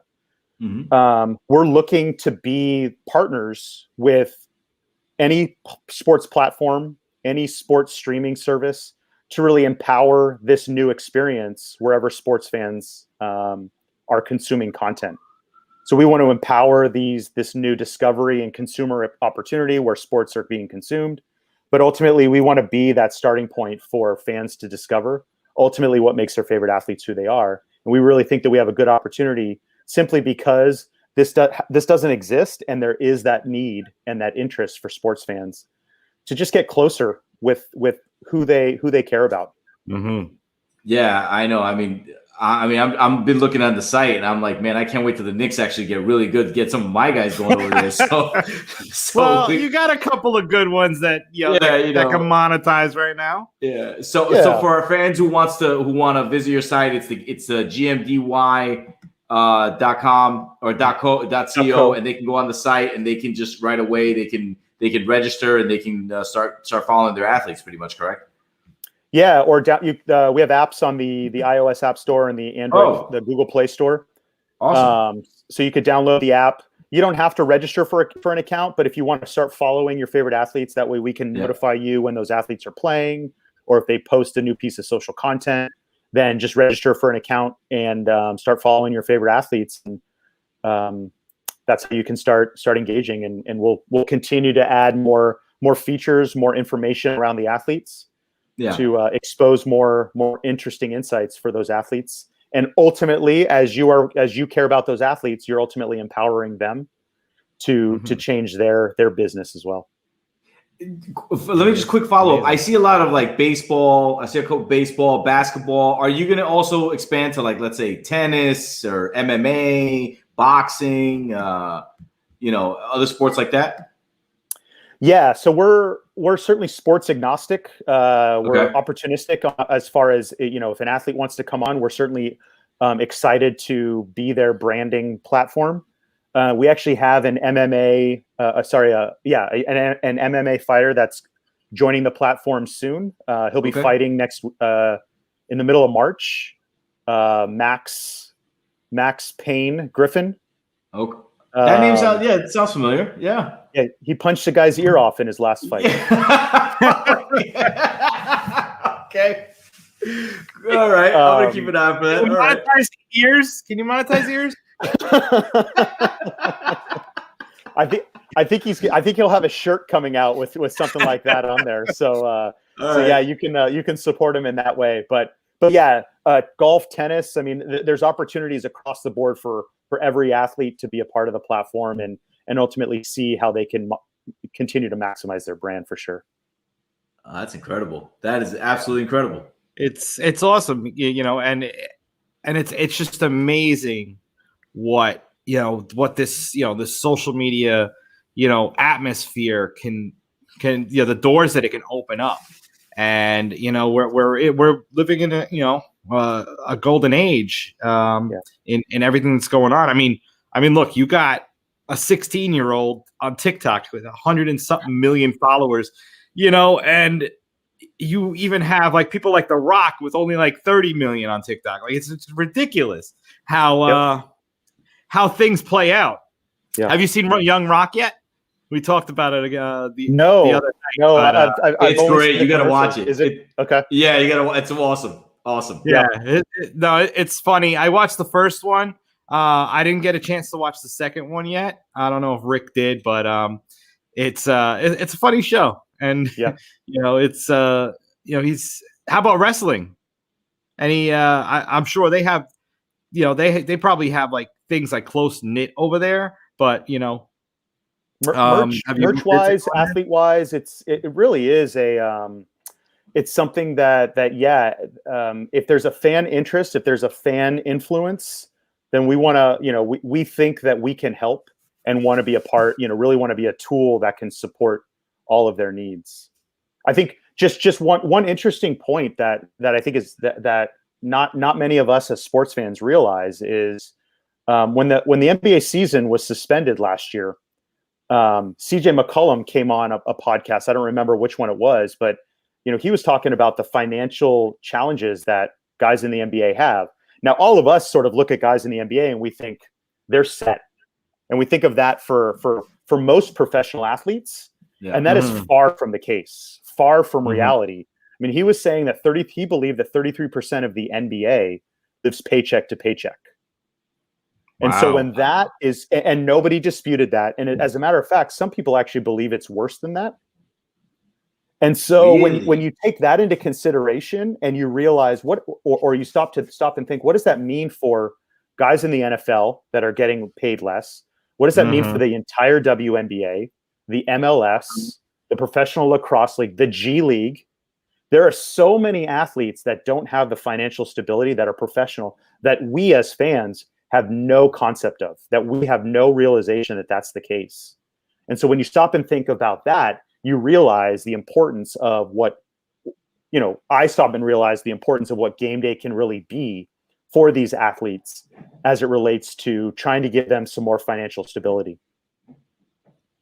we're looking to be partners with any sports platform, any sports streaming service to really empower this new experience wherever sports fans are consuming content. So we want to empower this new discovery and consumer opportunity where sports are being consumed. But ultimately, we want to be that starting point for fans to discover ultimately what makes their favorite athletes who they are. And we really think that we have a good opportunity simply because this doesn't exist, and there is that need and that interest for sports fans to just get closer with who they care about. Yeah, I know. I mean, I mean, I'm been looking on the site, and I'm like, man, I can't wait till the Knicks actually get really good to get some of my guys going over there. Well, you got a couple of good ones that that can monetize right now. Yeah. So for our fans who want to visit your site, it's the GMDY .com or .co, and they can go on the site and they can just right away they can register and they can start following their athletes. Pretty much, correct? Yeah, or we have apps on the iOS App Store and the Android, the Google Play Store. Awesome. So you could download the app. You don't have to register for an account, but if you want to start following your favorite athletes, that way we can notify you when those athletes are playing, or if they post a new piece of social content, then just register for an account and start following your favorite athletes. And that's how you can start engaging, and we'll continue to add more features, more information around the athletes. To expose more interesting insights for those athletes, and ultimately, as you care about those athletes, you're ultimately empowering them to change their business as well. Let me just quick follow up. I see a lot of like baseball. I see a couple baseball, basketball. Are you going to also expand to like, let's say, tennis or MMA, boxing? Other sports like that. Yeah, so we're certainly sports agnostic. We're opportunistic as far as, if an athlete wants to come on, we're certainly excited to be their branding platform. We actually have an MMA, an MMA fighter that's joining the platform soon. He'll be fighting next in the middle of March. Max Payne Griffin. Okay. That name sounds it sounds familiar. Yeah. Yeah, he punched a guy's ear off in his last fight. Okay. All right. I'm gonna keep an eye for that. Can you monetize ears? Can you monetize ears? I think he'll have a shirt coming out with something like that on there. So yeah, you can support him in that way. But yeah, golf, tennis. I mean, there's opportunities across the board for every athlete to be a part of the platform and ultimately see how they can continue to maximize their brand for sure. That's incredible. That is absolutely incredible. It's awesome, and it's just amazing what this this social media atmosphere can the doors that it can open up, and we're living in a golden age in everything that's going on. I mean, look, you got a 16-year-old on TikTok with 100 and something million followers, and you even have like people like The Rock with only like 30 million on TikTok. Like it's ridiculous how things play out. Yeah. Have you seen Young Rock yet? We talked about it the other night. No, it's great. You got to watch it. Is it okay? Yeah, you got to. It's awesome. Yeah. It's funny. I watched the first one. I didn't get a chance to watch the second one yet. I don't know if Rick did, but it's a funny show. And it's he's how about wrestling? And I'm sure they have, they probably have like things like close knit over there, but merch wise, athlete wise, it really is it's something that if there's a fan interest, if there's a fan influence, then we want to, we think that we can help and want to be a part, really want to be a tool that can support all of their needs. I think just one interesting point that I think is that not many of us as sports fans realize is when the NBA season was suspended last year, CJ McCollum came on a podcast. I don't remember which one it was, but he was talking about the financial challenges that guys in the NBA have. Now, all of us sort of look at guys in the NBA and we think they're set, and we think of that for most professional athletes. Yeah. And that is far from the case, far from reality. I mean, he was saying that he believed that 33% of the NBA lives paycheck to paycheck. And so when that is, and nobody disputed that. And as a matter of fact, some people actually believe it's worse than that. And so when you take that into consideration and you realize or you stop and think, what does that mean for guys in the NFL that are getting paid less? What does that mean for the entire WNBA, the MLS, the Professional Lacrosse League, the G League, there are so many athletes that don't have the financial stability, that are professional, that we as fans have no concept of, that we have no realization that that's the case. And so when you stop and think about that, you realize the importance of what, I stop and realize the importance of what game day can really be for these athletes as it relates to trying to give them some more financial stability.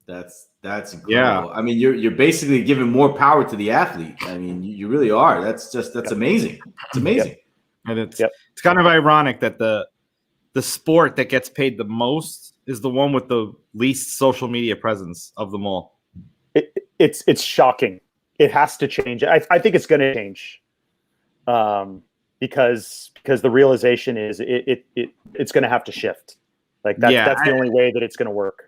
That's incredible. Yeah. I mean, you're basically giving more power to the athlete. I mean, you really are. That's amazing. It's amazing. And it's kind of ironic that the sport that gets paid the most is the one with the least social media presence of them all. It's shocking. It has to change. I think it's going to change, because the realization is it's going to have to shift. Like that's the only way that it's going to work.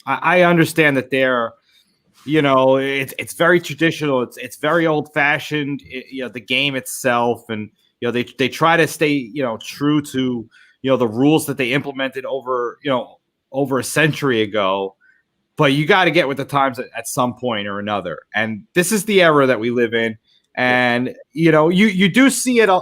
I understand that they're, it's very traditional. It's very old fashioned. The game itself, and they try to stay true to the rules that they implemented over a century ago. But you got to get with the times at some point or another. And this is the era that we live in. And you do see it a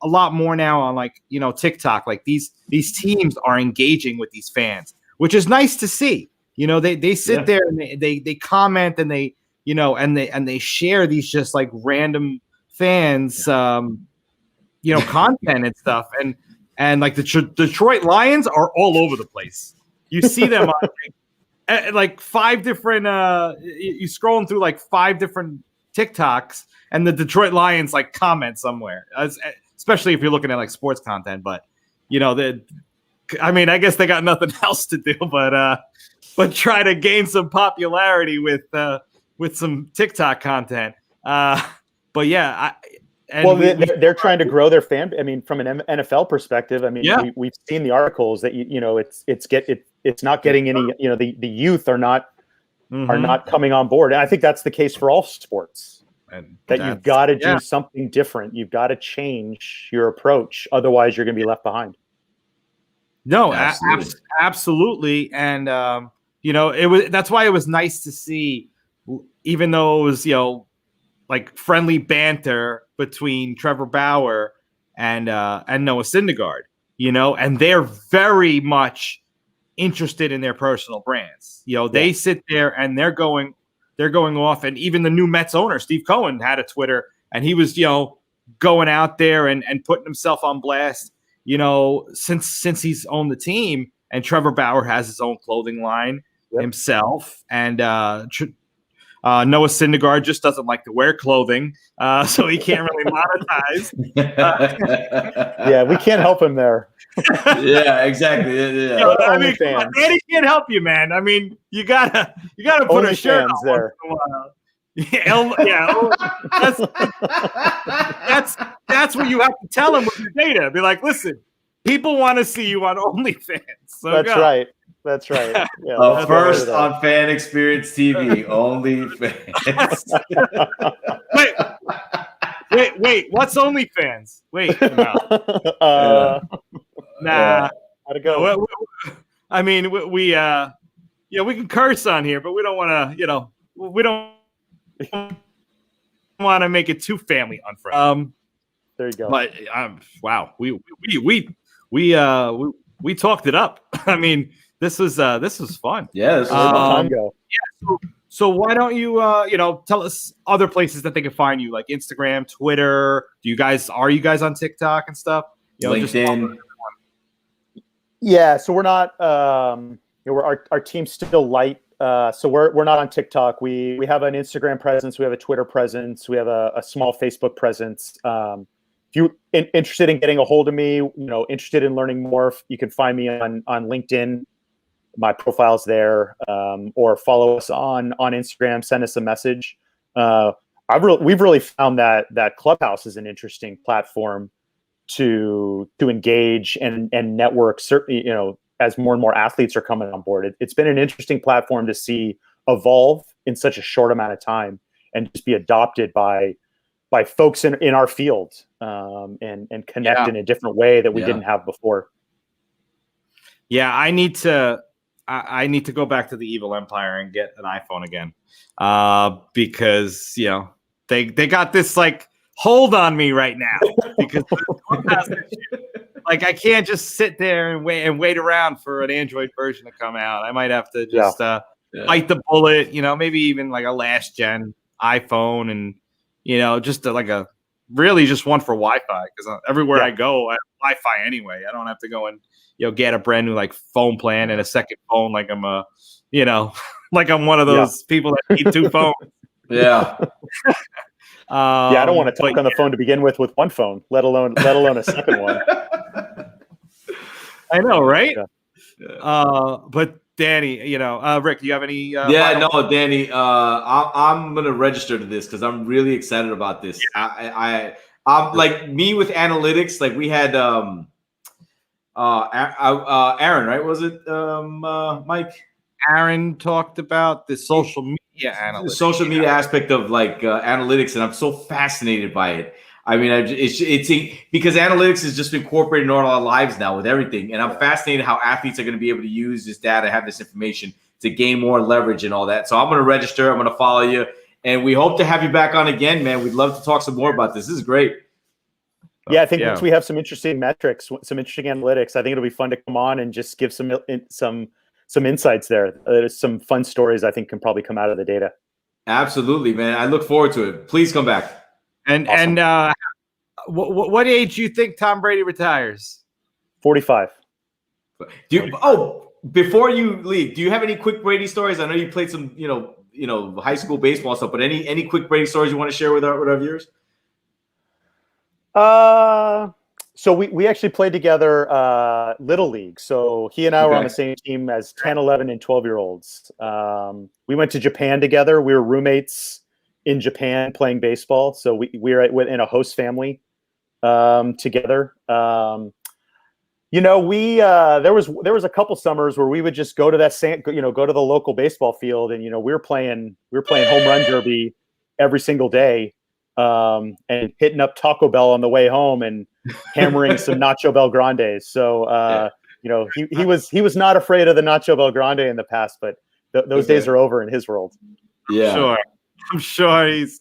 lot more now on TikTok. Like these teams are engaging with these fans, which is nice to see. They sit there and they comment and they they share these just like random fans content and stuff. And like the Detroit Lions are all over the place. You see them on like 5 different you scrolling through like 5 different TikToks, and the Detroit Lions like comment somewhere, especially if you're looking at like sports content. But I guess they got nothing else to do but try to gain some popularity with some TikTok content. But yeah, they're trying to grow their fan. I mean, from an NFL perspective, I mean, we've seen the articles that it's not getting any. The youth are not coming on board, and I think that's the case for all sports. And that you've got to do something different. You've got to change your approach, otherwise you're going to be left behind. No, absolutely. And that's why it was nice to see, even though it was like friendly banter between Trevor Bauer and Noah Syndergaard, and they're very much interested in their personal brands. They sit there and they're going off, and even the new Mets owner, Steve Cohen, had a Twitter, and he was going out there and putting himself on blast. Since he's owned the team, and Trevor Bauer has his own clothing line himself, and Noah Syndergaard just doesn't like to wear clothing, so he can't really monetize. We can't help him there. Yeah, exactly. Yeah. I mean, Danny can't help you, man. I mean, you gotta put only a shirt on there. That's what you have to tell them with your data. Be like, listen, people want to see you on OnlyFans. So That's right. Yeah, first on Fan Experience TV, OnlyFans. Wait, what's OnlyFans? Wait, no. Nah. How'd it go? I mean, we can curse on here, but we don't want to, we don't want to make it too family unfriendly. There you go. But wow, we talked it up. I mean, this was fun. Yeah, this was time ago. Yeah. So why don't you tell us other places that they can find you, like Instagram, Twitter? Are you guys on TikTok and stuff? LinkedIn. Yeah, so we're not. Our team's still light. So we're not on TikTok. We have an Instagram presence. We have a Twitter presence. We have a small Facebook presence. If you're interested in getting a hold of me, interested in learning more, you can find me on LinkedIn. My profile's there, or follow us on Instagram. Send us a message. We've really found that Clubhouse is an interesting platform to engage and network. Certainly, as more and more athletes are coming on board, it's been an interesting platform to see evolve in such a short amount of time and just be adopted by folks in our field, and connect in a different way that we didn't have before. Yeah, I need to go back to the evil empire and get an iPhone again, because they got this like hold on me right now because like I can't just sit there and wait around for an Android version to come out. I might have to just bite the bullet, maybe even like a last gen iPhone, and just really just one for Wi-Fi, because everywhere I go, I have Wi-Fi anyway. I don't have to go and get a brand new like phone plan and a second phone like I'm like I'm one of those people that need two phones. Yeah. I don't want to talk on the phone to begin with one phone, let alone a second one. I know, right? But Danny, Rick, do you have any? Danny, I'm gonna register to this because I'm really excited about this. I'm like me with analytics. Like we had Aaron, right? Was it Mike? Aaron talked about the social media analytics, the social media aspect of like analytics, and I'm so fascinated by it. I mean, it's because analytics is just incorporated in all our lives now with everything, and I'm fascinated how athletes are going to be able to use this data, have this information to gain more leverage and all that. So I'm going to register. I'm going to follow you, and we hope to have you back on again, man. We'd love to talk some more about this. This is great. Yeah, I think once we have some interesting metrics, some interesting analytics, I think it'll be fun to come on and just give some insights there. There's some fun stories I think can probably come out of the data. Absolutely, man. I look forward to it. Please come back. And what age do you think Tom Brady retires? 45. Before you leave, do you have any quick Brady stories? I know you played some, high school baseball stuff, but any quick Brady stories you want to share with our viewers? So we actually played together Little League. So he and I were on the same team as 10, 11, and 12-year-olds. We went to Japan together. We were roommates in Japan playing baseball. So we were in a host family together. There was a couple summers where we would just go to go to the local baseball field, and we were playing home run derby every single day. And hitting up Taco Bell on the way home and hammering some Nacho Bel Grandes. So, he was not afraid of the Nacho Bel Grande in the past, but those days are over in his world. Yeah, I'm sure he's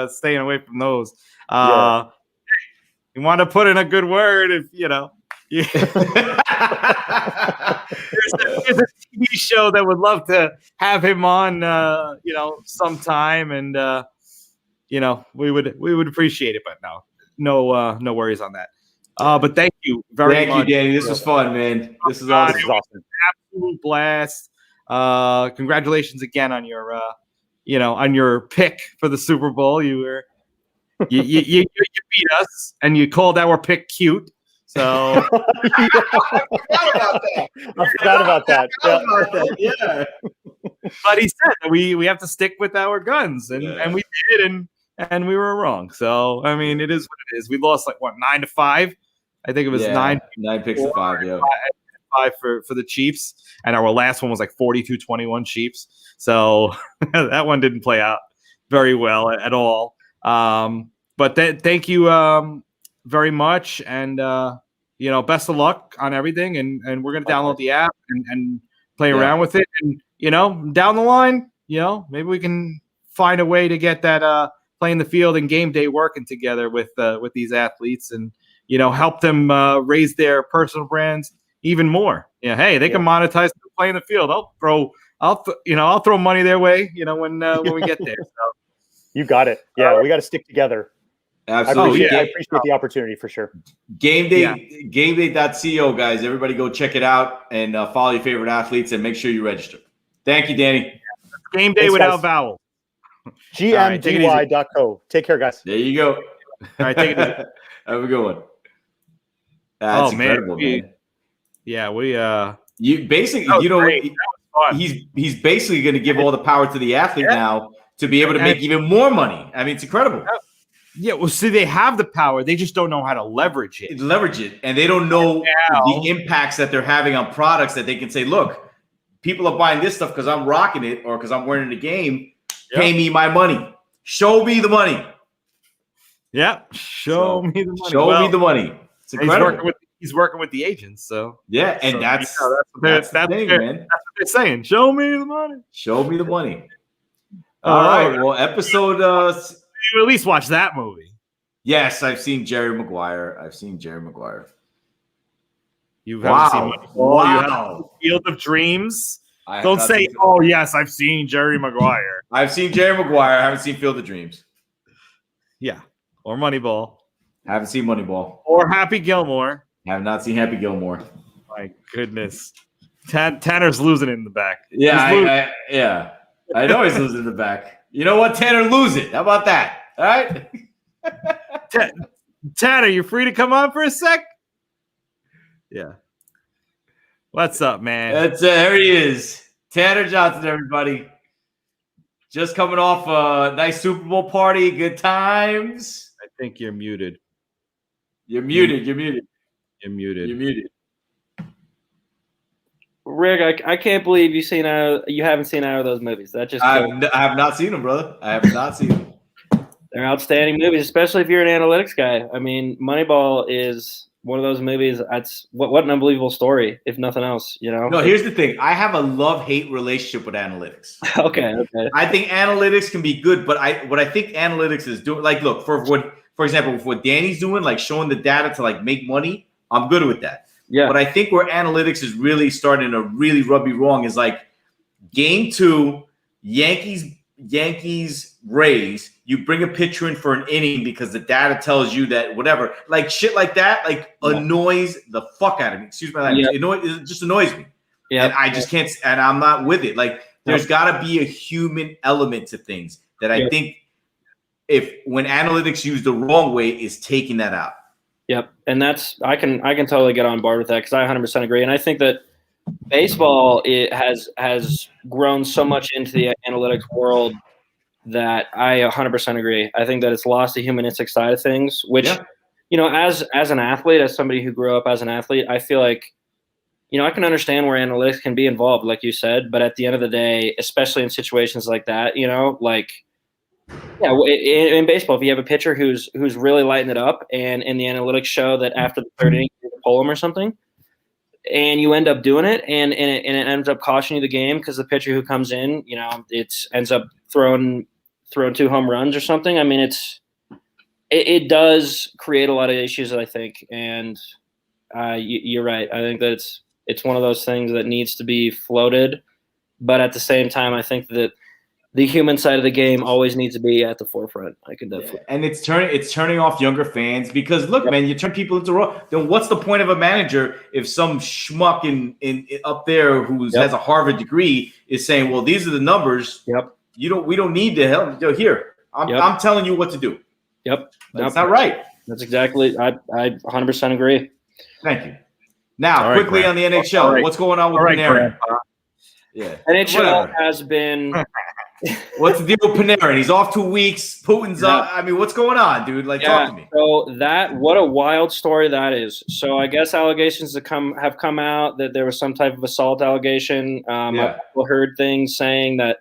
staying away from those. You want to put in a good word if there's a TV show that would love to have him on, sometime, and. We would appreciate it, but no worries on that. But thank you very much. Thank you, Danny. This was fun, man. This is awesome. Absolute blast. Congratulations again on your, on your pick for the Super Bowl. You beat us, and you called our pick cute. So I forgot about that. Yeah. But he said that we have to stick with our guns, and we did, and we were wrong. So I mean, it is what it is. We lost 9-5. I think it was 9 picks to 5. Yeah, 5 for the Chiefs, and our last one was 42-21 Chiefs. So that one didn't play out very well at all. But thank you very much, and best of luck on everything. And we're gonna download the app and play around with it. And down the line, maybe we can find a way to get that playing the field and game day working together with these athletes, and help them raise their personal brands even more. Hey, they can monetize playing the field. I'll throw money their way. When we get there. So. You got it. Yeah, we got to stick together. Absolutely. I appreciate the opportunity for sure. GameDay.co, guys. Everybody go check it out and follow your favorite athletes and make sure you register. Thank you, Danny. Game day without vowels. GMDY.co. Take care, guys. There you go. All right, take it easy. Have a good one. That's incredible, man. Yeah, we you basically, he's basically going to give all the power to the athlete now to be able to make even more money. I mean, it's incredible. Yeah, well, see, they have the power. They just don't know how to leverage it. And they don't know the impacts that they're having on products that they can say, look, people are buying this stuff because I'm rocking it or because I'm wearing the game. Yep. Pay me my money. Show me the money. Yeah, show me the money. Show me the money. It's incredible. He's working with the agents, so yeah, and that's the thing, man. That's what they're saying. Show me the money. Show me the money. All right. Well, episode you at least watch that movie. Yes, I've seen Jerry Maguire. You Wow. haven't seen Moneyball. Wow. You haven't seen Field of Dreams. I have Don't not say, seen- "Oh yes, I've seen Jerry Maguire." I've seen Jerry Maguire. I haven't seen Field of Dreams. Yeah, or Moneyball, Haven't seen Moneyball. or Happy Gilmore. Have not seen Happy Gilmore. My goodness, Tanner's losing it in the back. Yeah, I know he's losing in the back. You know what, Tanner? Lose it. How about that? All right. Tanner, you free to come on for a sec? Yeah. What's up, man? That's there he is, Tanner Johnson. Everybody, just coming off a nice Super Bowl party. Good times. I think you're muted. You're muted. Rick, I can't believe you haven't seen either of those movies. That just I have not seen them, brother. I have not seen them. They're outstanding movies, especially if you're an analytics guy. I mean, Moneyball is one of those movies. That's what an unbelievable story, if nothing else. No, here's the thing. I have a love-hate relationship with analytics. Okay. I think analytics can be good, but what I think analytics is doing, like, look, for example, what Danny's doing, like showing the data to like make money, I'm good with that. Yeah. But I think where analytics is really starting to really rub me wrong is like game 2, Yankees, Rays, you bring a pitcher in for an inning because the data tells you that whatever, like shit like that, like annoys the fuck out of me. Excuse my language. It just annoys me. Yeah. And I just can't, and I'm not with it. Like there's got to be a human element to things that I think when analytics used the wrong way is taking that out. Yep. And I can totally get on board with that because I 100% agree. And I think that baseball has grown so much into the analytics world that I 100% agree. I think that it's lost the humanistic side of things, which, as an athlete, as somebody who grew up as an athlete, I feel like, I can understand where analytics can be involved, like you said, but at the end of the day, especially in situations like that, in baseball, if you have a pitcher who's really lighting it up and the analytics show that after the third inning, you pull him or something, and you end up doing it, and it ends up costing you the game because the pitcher who comes in, it ends up throwing 2 home runs or something. I mean, it does create a lot of issues, I think, and you're right. I think that it's one of those things that needs to be floated, but at the same time, I think that the human side of the game always needs to be at the forefront. I can definitely. And it's turning off younger fans because look, man, you turn people into raw. Then what's the point of a manager if some schmuck in up there who has a Harvard degree is saying, well, these are the numbers. Yep. We don't need to help. Here, I'm telling you what to do. Yep. That's not right. That's exactly. I 100% agree. Thank you. Now, quickly on the NHL, what's going on with Panarin? Yeah. NHL has been. What's the deal with Panarin? He's off 2 weeks. Putin's up. I mean, what's going on, dude? Like, talk to me. So what a wild story that is. So I guess allegations have come out that there was some type of assault allegation. I've heard things saying that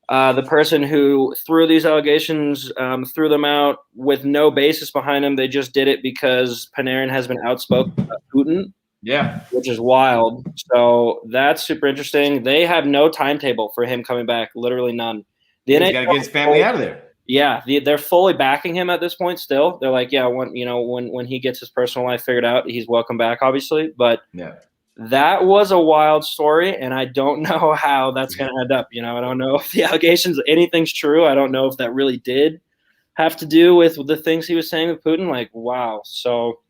the person who threw these allegations threw them out with no basis behind them. They just did it because Panarin has been outspoken about Putin. Yeah. Which is wild. So that's super interesting. They have no timetable for him coming back, literally none. He's got to get his family out of there. Yeah, they're fully backing him at this point still. They're like, when he gets his personal life figured out, he's welcome back, obviously. But that was a wild story, and I don't know how that's going to end up. I don't know if the allegations, anything's true. I don't know if that really did have to do with the things he was saying with Putin. Like, wow. So –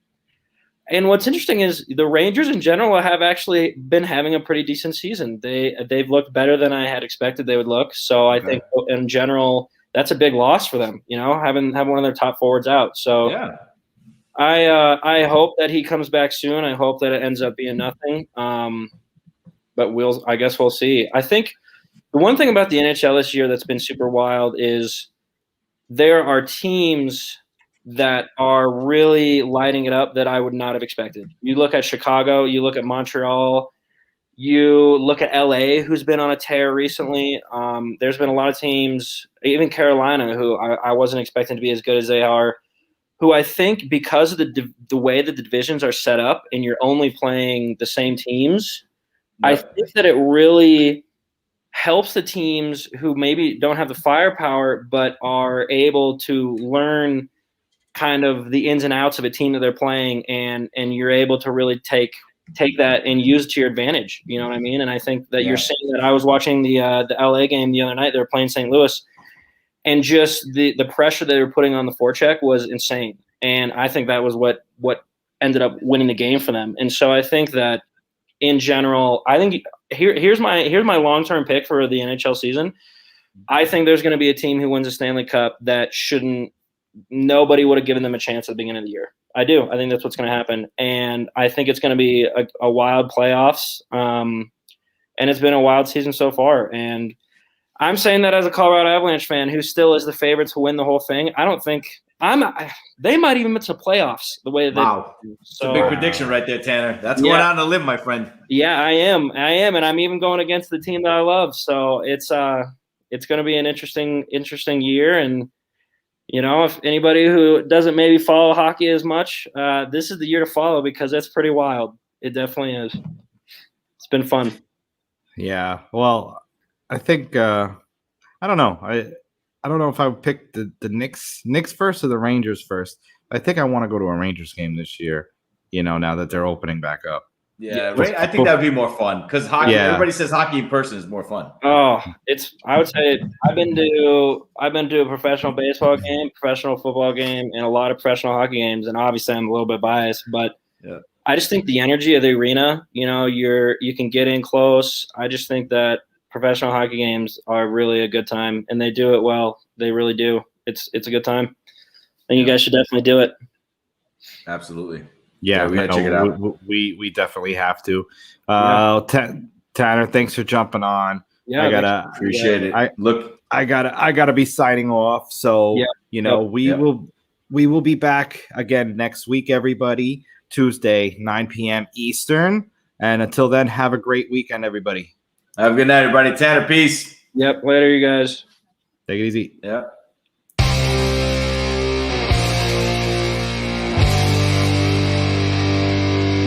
and what's interesting is the Rangers in general have actually been having a pretty decent season. They've looked better than I had expected they would look. So I think in general that's a big loss for them. Having one of their top forwards out. So I hope that he comes back soon. I hope that it ends up being nothing. But I guess we'll see. I think the one thing about the NHL this year that's been super wild is there are teams that are really lighting it up that I would not have expected. You look at Chicago, you look at Montreal, you look at LA, who's been on a tear recently. There's been a lot of teams, even Carolina, who I wasn't expecting to be as good as they are, who I think because of the way that the divisions are set up and you're only playing the same teams, I think that it really helps the teams who maybe don't have the firepower but are able to learn kind of the ins and outs of a team that they're playing, and you're able to really take that and use it to your advantage. You know what I mean? And I think that you're saying that. I was watching the LA game the other night. They were playing St. Louis, and just the pressure they were putting on the forecheck was insane. And I think that was what ended up winning the game for them. And so I think that in general, I think here's my long-term pick for the NHL season. I think there's going to be a team who wins a Stanley Cup that nobody would have given them a chance at the beginning of the year. I do. I think that's what's going to happen. And I think it's going to be a wild playoffs. And it's been a wild season so far. And I'm saying that as a Colorado Avalanche fan who still is the favorite to win the whole thing. I don't think they might even miss the playoffs the way that wow. It's a big prediction right there, Tanner. That's going out on a limb, my friend. Yeah, I am. And I'm even going against the team that I love. So it's going to be an interesting year. And if anybody who doesn't maybe follow hockey as much, this is the year to follow because it's pretty wild. It definitely is. It's been fun. Yeah. Well, I think I don't know. I don't know if I would pick the Knicks first or the Rangers first. I think I want to go to a Rangers game this year. Now that they're opening back up. Yeah, I think that would be more fun because hockey. Yeah. Everybody says hockey in person is more fun. Oh, I would say I've been to a professional baseball game, professional football game, and a lot of professional hockey games. And obviously, I'm a little bit biased, but I just think the energy of the arena. You can get in close. I just think that professional hockey games are really a good time, and they do it well. They really do. It's a good time. And you guys should definitely do it. Absolutely. Yeah, we gotta check it out. We definitely have to. Tanner, thanks for jumping on. Yeah, I gotta appreciate it. I gotta be signing off. So we will be back again next week, everybody. Tuesday, 9 p.m. Eastern. And until then, have a great weekend, everybody. Have a good night, everybody. Tanner, peace. Yep. Later, you guys. Take it easy. Yeah.